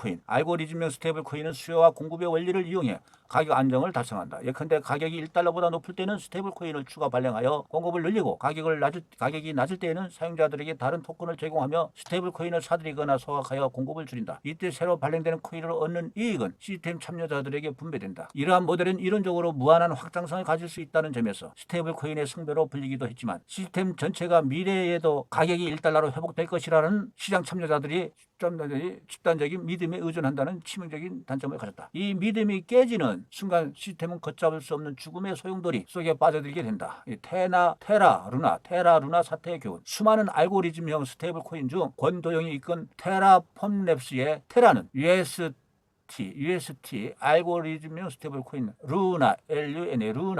코인은 수요와 공급의 원리를 이용해 가격 안정을 달성한다. 예컨대 가격이 1달러보다 높을 때는 스테이블 코인을 추가 발행하여 공급을 늘리고 가격이 낮을 때에는 사용자들에게 다른 토큰을 제공하며 스테이블 코인을 사들이거나 소각하여 공급을 줄인다. 이때 새로 발행되는 코인으로 얻는 이익은 시스템 참여자들에게 분배된다. 이러한 모델은 이론적으로 무한한 확장성을 가질 수 있다는 점에서 스테이블 코인의 성배로 불리기도 했지만 시스템 전체가 미래에도 가격이 1달러로 회복될 것이라는 시장 참여자들이 집단적인 믿음에 의존한다는 치명적인 단점을 가졌다. 이 믿음이 깨지는 순간 시스템은 걷잡을 수 없는 죽음의 소용돌이 속에 빠져들게 된다. 테라 루나 사태의 교훈. 수많은 알고리즘형 스테이블 코인 중 권도영이 이끈 테라폼랩스의 테라는 UST 알고리즘형 스테이블 코인 루나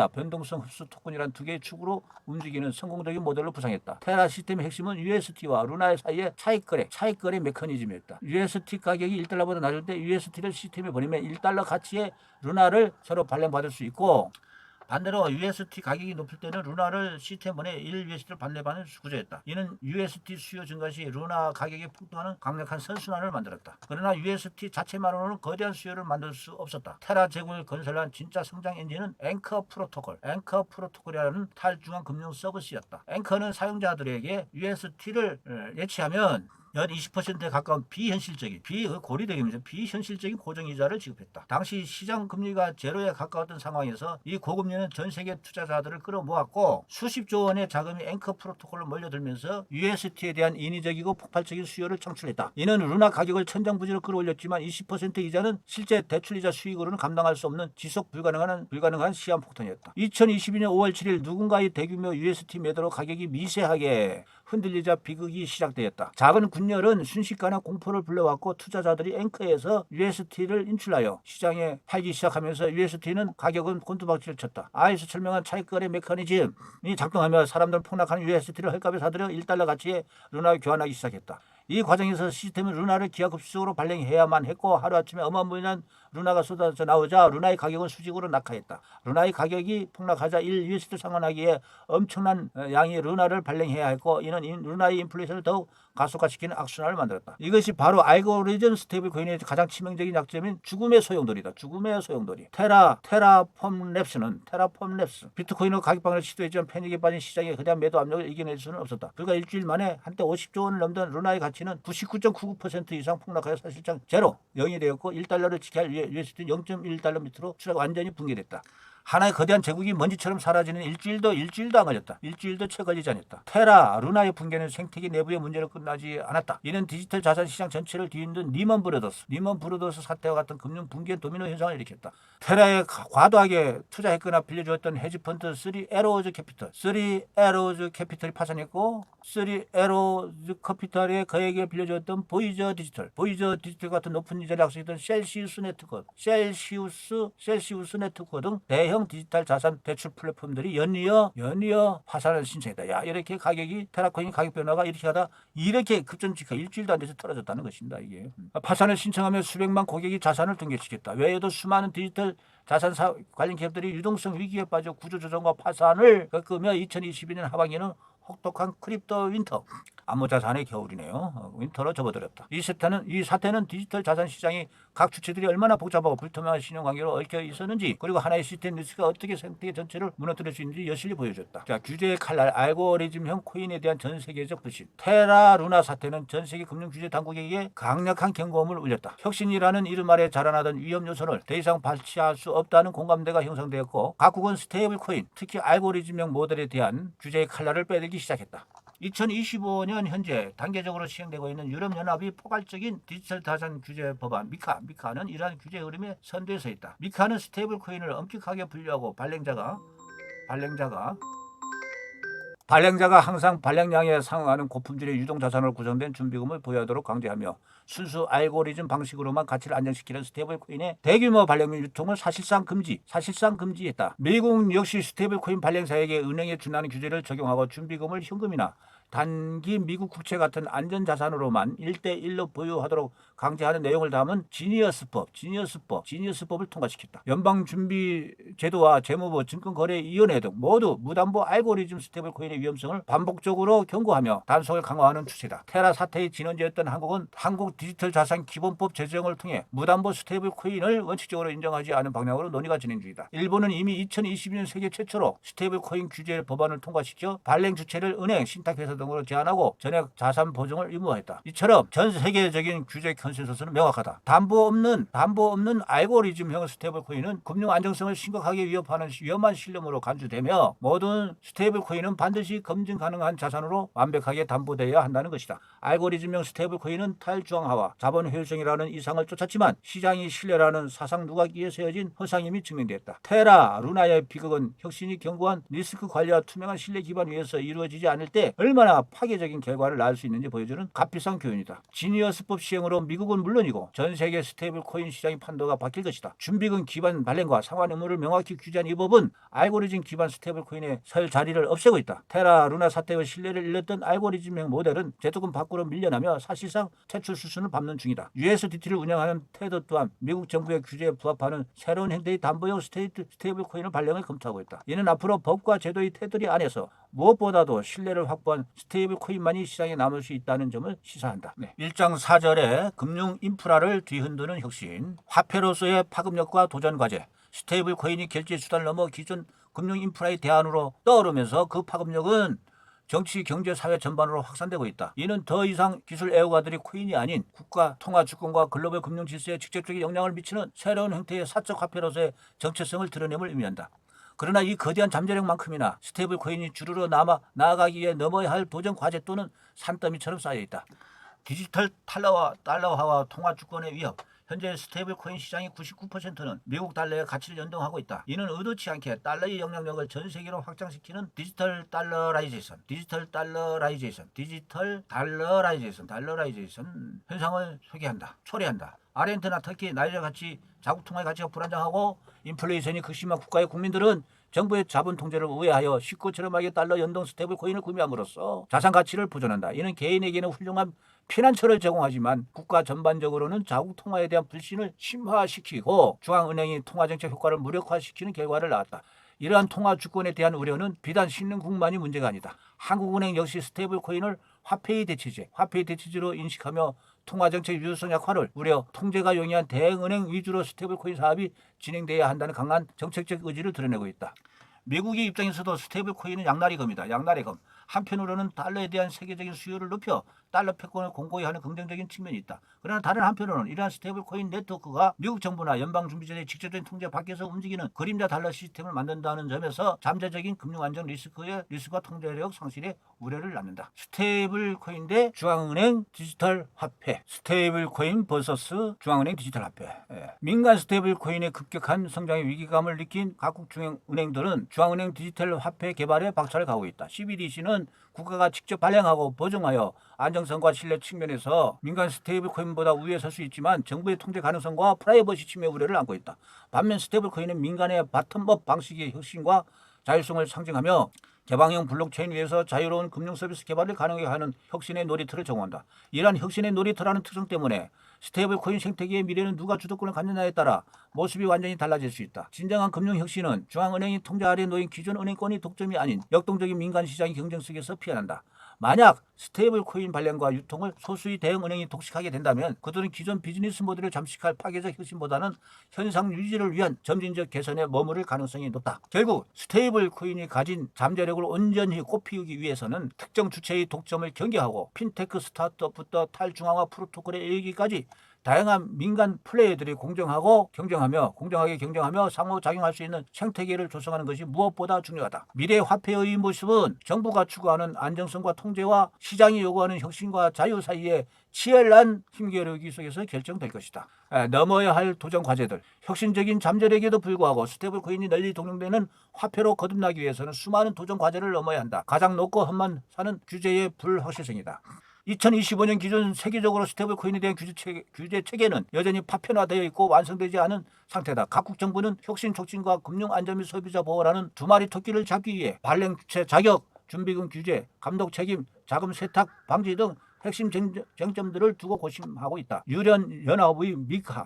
변동성 흡수 토큰이란 두 개의 축으로 움직이는 성공적인 모델로 부상했다. 테라 시스템의 핵심은 UST와 루나 사이의 차익거래 메커니즘이었다. UST 가격이 1달러보다 낮을 때 UST를 시스템에 보내면 1달러 가치의 루나를 서로 발행받을 수 있고 반대로 UST 가격이 높을 때는 루나를 시스템에 보내 1UST를 발행받는 구조였다. 이는 UST 수요 증가 시 루나 가격이 폭등하는 강력한 선순환을 만들었다. 그러나 UST 자체만으로는 거대한 수요를 만들 수 없었다. 테라 제공을 건설한 진짜 성장 엔진은 앵커 프로토콜이라는 탈중앙 금융 서비스였다. 앵커는 사용자들에게 UST를 예치하면 연 20%에 가까운 비현실적인 고정이자를 지급했다. 당시 시장 금리가 제로에 가까웠던 상황에서 이 고금리는 전 세계 투자자들을 끌어모았고 수십조 원의 자금이 앵커 프로토콜로 몰려들면서 UST에 대한 인위적이고 폭발적인 수요를 창출했다. 이는 루나 가격을 천정부지로 끌어올렸지만 20% 이자는 실제 대출이자 수익으로는 감당할 수 없는 지속 불가능한 시한폭탄이었다. 2022년 5월 7일 누군가의 대규모 UST 매도로 가격이 미세하게 흔들리자 비극이 시작되었다. 작은 군열은 순식간에 공포를 불러왔고 투자자들이 앵커에서 UST를 인출하여 시장에 팔기 시작하면서 UST는 가격은 곤두박질을 쳤다. 아이스 설명한 차익거래 메커니즘이 작동하며 사람들은 폭락하는 UST를 헐값에 사들여 1달러 가치의 루나를 교환하기 시작했다. 이 과정에서 시스템은 루나를 기하급수적으로 발행해야만 했고 하루아침에 어마무리한 루나가 쏟아져 나오자 루나의 가격은 수직으로 낙하했다. 루나의 가격이 폭락하자 1USD 상환하기에 엄청난 양의 루나를 발행해야 했고 이는 루나의 인플레이션을 더욱 가속화시키는 악순환을 만들었다. 이것이 바로 알고리즘 스테이블 코인의 가장 치명적인 약점인 죽음의 소용돌이다. 죽음의 소용돌이. 테라폼랩스 비트코인의 가격 방어를 시도했지만 패닉에 빠진 시장의 거대한 매도 압력을 이겨낼 수는 없었다. 불과 일주일 만에 한때 50조 원을 넘던 루나의 가치는 99.99% 이상 폭락하여 사실상 제로 0이 되었고 1달러를 지켜야 할 USD 0.1달러 밑으로 추락 완전히 붕괴됐다. 하나의 거대한 제국이 먼지처럼 사라지는 일주일도 안 걸렸다. 일주일도 채 걸리지 않았다. 루나의 붕괴는 생태계 내부의 문제로 끝나지 않았다. 이는 디지털 자산 시장 전체를 뒤흔든 리먼 브러더스 사태와 같은 금융 붕괴 도미노 현상을 일으켰다. 테라에 과도하게 투자했거나 빌려주었던 헤지펀드 3에로즈 캐피털이 파산했고 3에로즈 캐피털에 그에게 빌려주었던 보이저 디지털 같은 높은 이자를 약속했던 셀시우스 네트워크 등 대형 디지털 자산 대출 플랫폼들이 연이어 파산을 신청했다. 야, 이렇게 테라코인 가격 변화가 이렇게 급전직하 일주일도 안 돼서 떨어졌다는 것입니다. 이게 파산을 신청하며 수백만 고객이 자산을 등록시켰다. 외에도 수많은 디지털 자산 관련 기업들이 유동성 위기에 빠져 구조조정과 파산을 겪으며 2022년 하반기에는 혹독한 크립토 윈터, 암호자산의 겨울이네요. 윈터로 접어들었다. 이 사태는 디지털 자산 시장이 각 주체들이 얼마나 복잡하고 불투명한 신용관계로 얽혀 있었는지 그리고 하나의 시스템 리스크가 어떻게 생태계 전체를 무너뜨릴 수 있는지 여실히 보여줬다. 자, 규제의 칼날 알고리즘형 코인에 대한 전 세계적 불신. 루나 사태는 전 세계 금융 규제 당국에게 강력한 경고음을 울렸다. 혁신이라는 이름 아래 자라나던 위험 요소를 더 이상 발치할 수 없다는 공감대가 형성되었고 각국은 스테이블 코인, 특히 알고리즘형 모델에 대한 규제의 칼날을 빼들기 시작했다. 2025년 현재 단계적으로 시행되고 있는 유럽연합이 포괄적인 디지털 자산 규제 법안 미카는 이러한 규제 흐름에 선두에 서 있다. 미카는 스테이블 코인을 엄격하게 분류하고 발행자가 항상 발행량에 상응하는 고품질의 유동자산으로 구성된 준비금을 보유하도록 강제하며 순수 알고리즘 방식으로만 가치를 안정시키는 스테이블 코인의 대규모 발행 및 유통을 사실상 금지했다. 미국 역시 스테이블 코인 발행사에게 은행에 준하는 규제를 적용하고 준비금을 현금이나 단기 미국 국채 같은 안전자산으로만 1대1로 보유하도록 강제하는 내용을 담은 지니어스법을 통과시켰다. 연방준비제도와 재무부, 증권거래위원회 등 모두 무담보 알고리즘 스테이블 코인의 위험성을 반복적으로 경고하며 단속을 강화하는 추세다. 테라 사태의 진원지였던 한국은 한국 디지털 자산 기본법 제정을 통해 무담보 스테이블 코인을 원칙적으로 인정하지 않은 방향으로 논의가 진행 중이다. 일본은 이미 2022년 세계 최초로 스테이블 코인 규제 법안을 통과시켜 발행 주체를 은행, 신탁회사 등으로 제한하고 전액 자산 보증을 의무화했다. 이처럼 전 세계적인 규제 컨센서스는 명확하다. 담보 없는 알고리즘형 스테이블 코인은 금융 안정성을 심각하게 위협하는 위험한 신념으로 간주되며 모든 스테이블 코인은 반드시 검증 가능한 자산으로 완벽하게 담보되어야 한다는 것이다. 알고리즘형 스테이블 코인은 탈중앙화와 자본 효율성이라는 이상을 쫓았지만 시장이 신뢰라는 사상 누각기에 세워진 허상임이 증명됐다. 루나의 비극은 혁신이 견고한 리스크 관리와 투명한 신뢰 기반 위에서 이루어지지 않을 때 얼마나 파괴적인 결과를 낳을 수 있는지 보여주는 값비싼 교훈이다. 지니어스법 시행으로 미국은 물론이고 전 세계 스테이블 코인 시장의 판도가 바뀔 것이다. 준비금 기반 발행과 상환 의무를 명확히 규제한 이 법은 알고리즘 기반 스테이블 코인의 설 자리를 없애고 있다. 루나 사태의 신뢰를 잃었던 알고리즘형 모델은 제도권 밖으로 밀려나며 사실상 퇴출 수순을 밟는 중이다. USDT를 운영하는 테더 또한 미국 정부의 규제에 부합하는 새로운 형태의 담보형 스테이블 코인을 발행을 검토하고 있다. 이는 앞으로 법과 제도의 테두리 안에서 무엇보다도 신뢰를 확보한 스테이블 코인만이 시장에 남을 수 있다는 점을 시사한다. 1장 4절에 금융 인프라를 뒤흔드는 혁신, 화폐로서의 파급력과 도전 과제, 스테이블 코인이 결제 수단을 넘어 기존 금융 인프라의 대안으로 떠오르면서 그 파급력은 정치, 경제, 사회 전반으로 확산되고 있다. 이는 더 이상 기술 애호가들이 코인이 아닌 국가 통화 주권과 글로벌 금융 질서에 직접적인 영향을 미치는 새로운 형태의 사적 화폐로서의 정체성을 드러냄을 의미한다. 그러나 이 거대한 잠재력만큼이나 스테이블 코인이 주르르 나아가기 위해 넘어야 할 도전 과제 또는 산더미처럼 쌓여있다. 디지털 달러화와 통화 주권의 위협. 현재 스테이블 코인 시장의 99%는 미국 달러의 가치를 연동하고 있다. 이는 의도치 않게 달러의 영향력을 전 세계로 확장시키는 디지털 달러라이제이션 현상을 초래한다. 아르헨티나, 터키, 나이지리아 같이 자국 통화의 가치가 불안정하고 인플레이션이 극심한 국가의 국민들은 정부의 자본 통제를 우회하여 쉽고 저렴하게 달러 연동 스테이블 코인을 구매함으로써 자산 가치를 보존한다. 이는 개인에게는 훌륭한 피난처를 제공하지만 국가 전반적으로는 자국 통화에 대한 불신을 심화시키고 중앙은행이 통화정책 효과를 무력화시키는 결과를 낳았다. 이러한 통화 주권에 대한 우려는 비단 신흥국만이 문제가 아니다. 한국은행 역시 스테이블 코인을 화폐의 대체제로 인식하며 통화정책 유효성 약화를 우려 통제가 용이한 대응은행 위주로 스테이블 코인 사업이 진행돼야 한다는 강한 정책적 의지를 드러내고 있다. 미국의 입장에서도 스테이블 코인은 양날의검이다. 양날의검. 한편으로는 달러에 대한 세계적인 수요를 높여 달러 패권을 공고히 하는 긍정적인 측면이 있다. 그러나 다른 한편으로는 이러한 스테이블 코인 네트워크가 미국 정부나 연방준비제도의 직접적인 통제 밖에서 움직이는 그림자 달러 시스템을 만든다는 점에서 잠재적인 금융 안정 리스크와 통제력 상실의 우려를 낳는다. 스테이블 코인 대 중앙은행 디지털 화폐. 스테이블 코인 vs 중앙은행 디지털 화폐. 민간 스테이블 코인의 급격한 성장의 위기감을 느낀 각국 중앙은행들은 중앙은행 디지털 화폐 개발에 박차를 가하고 있다. CBDC는 국가가 직접 발행하고 보증하여 안정성과 신뢰 측면에서 민간 스테이블 코인보다 우위에 설 수 있지만 정부의 통제 가능성과 프라이버시 침해 우려를 안고 있다. 반면 스테이블 코인은 민간의 바텀업 방식의 혁신과 자율성을 상징하며 개방형 블록체인 위에서 자유로운 금융 서비스 개발을 가능하게 하는 혁신의 놀이터를 제공한다. 이러한 혁신의 놀이터라는 특성 때문에 스테이블 코인 생태계의 미래는 누가 주도권을 갖느냐에 따라 모습이 완전히 달라질 수 있다. 진정한 금융 혁신은 중앙은행이 통제 아래 놓인 기존 은행권이 독점이 아닌 역동적인 민간 시장의 경쟁 속에서 피어난다. 만약 스테이블 코인 발행과 유통을 소수의 대형 은행이 독식하게 된다면 그들은 기존 비즈니스 모델을 잠식할 파괴적 혁신보다는 현상 유지를 위한 점진적 개선에 머무를 가능성이 높다. 결국 스테이블 코인이 가진 잠재력을 온전히 꽃피우기 위해서는 특정 주체의 독점을 경계하고 핀테크 스타트업부터 탈중앙화 프로토콜에 이르기까지 다양한 민간 플레이어들이 공정하게 경쟁하며 상호작용할 수 있는 생태계를 조성하는 것이 무엇보다 중요하다. 미래 화폐의 모습은 정부가 추구하는 안정성과 통제와 시장이 요구하는 혁신과 자유 사이의 치열한 힘겨루기 속에서 결정될 것이다. 넘어야 할 도전 과제들. 혁신적인 잠재력에도 불구하고 스테이블 코인이 널리 동용되는 화폐로 거듭나기 위해서는 수많은 도전 과제를 넘어야 한다. 가장 높고 험한 산은 규제의 불확실성이다. 2025년 기준 세계적으로 스테이블 코인에 대한 규제 체계는 여전히 파편화되어 있고 완성되지 않은 상태다. 각국 정부는 혁신 촉진과 금융 안전 및 소비자 보호라는 두 마리 토끼를 잡기 위해 발행 주체 자격, 준비금 규제, 감독 책임, 자금 세탁 방지 등 핵심 쟁점들을 두고 고심하고 있다. 유엔연합의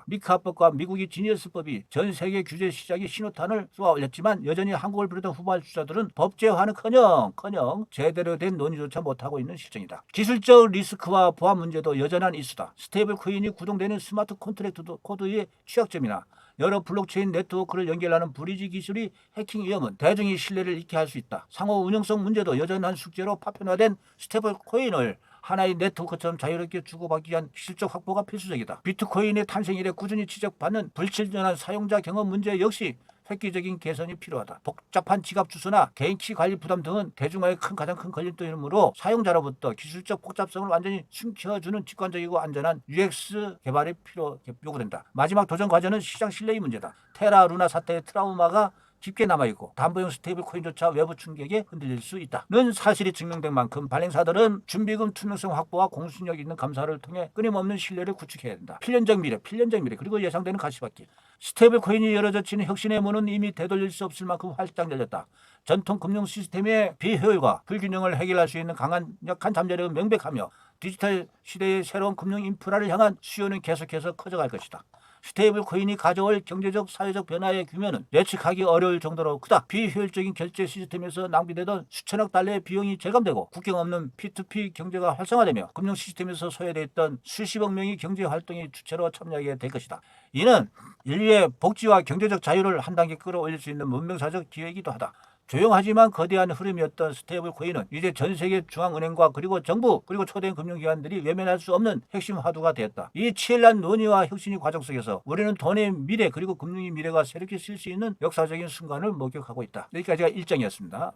미카법과 미국의 지니어스법이 전 세계 규제 시장에 신호탄을 쏘아 올렸지만 여전히 한국을 비롯한 후발 주자들은 법제화는커녕 제대로 된 논의조차 못하고 있는 실정이다. 기술적 리스크와 보안 문제도 여전한 이슈다. 스테이블 코인이 구동되는 스마트 컨트랙트 코드의 취약점이나 여러 블록체인 네트워크를 연결하는 브리지 기술이 해킹 위험은 대중의 신뢰를 잃게 할 수 있다. 상호 운영성 문제도 여전한 숙제로 파편화된 스테이블 코인을 하나의 네트워크처럼 자유롭게 주고받기 위한 기술적 확보가 필수적이다. 비트코인의 탄생 이래 꾸준히 지적받는 불친절한 사용자 경험 문제 역시 획기적인 개선이 필요하다. 복잡한 지갑 주소나 개인키 관리 부담 등은 대중화의 가장 큰 걸림돌이므로 사용자로부터 기술적 복잡성을 완전히 숨겨주는 직관적이고 안전한 UX 개발이 요구된다. 마지막 도전 과제는 시장 신뢰의 문제다. 테라 루나 사태의 트라우마가 깊게 남아있고 담보용 스테이블 코인조차 외부 충격에 흔들릴 수 있다는 사실이 증명된 만큼 발행사들은 준비금 투명성 확보와 공신력 있는 감사를 통해 끊임없는 신뢰를 구축해야 된다. 필연적 미래 그리고 예상되는 가시밭길. 스테이블 코인이 열어젖히는 혁신의 문은 이미 되돌릴 수 없을 만큼 활짝 열렸다. 전통 금융 시스템의 비효율과 불균형을 해결할 수 있는 강한 잠재력은 명백하며 디지털 시대의 새로운 금융 인프라를 향한 수요는 계속해서 커져갈 것이다. 스테이블 코인이 가져올 경제적 사회적 변화의 규모는 예측하기 어려울 정도로 크다. 비효율적인 결제 시스템에서 낭비되던 수천억 달러의 비용이 절감되고 국경 없는 P2P 경제가 활성화되며 금융 시스템에서 소외되어 있던 수십억 명의 경제 활동의 주체로 참여하게 될 것이다. 이는 인류의 복지와 경제적 자유를 한 단계 끌어올릴 수 있는 문명사적 기회이기도 하다. 조용하지만 거대한 흐름이었던 스테이블 코인은 이제 전 세계 중앙은행과 그리고 정부 그리고 초대형 금융기관들이 외면할 수 없는 핵심 화두가 되었다. 이 치열한 논의와 혁신의 과정 속에서 우리는 돈의 미래 그리고 금융의 미래가 새롭게 쓸 수 있는 역사적인 순간을 목격하고 있다. 여기까지가 일정이었습니다.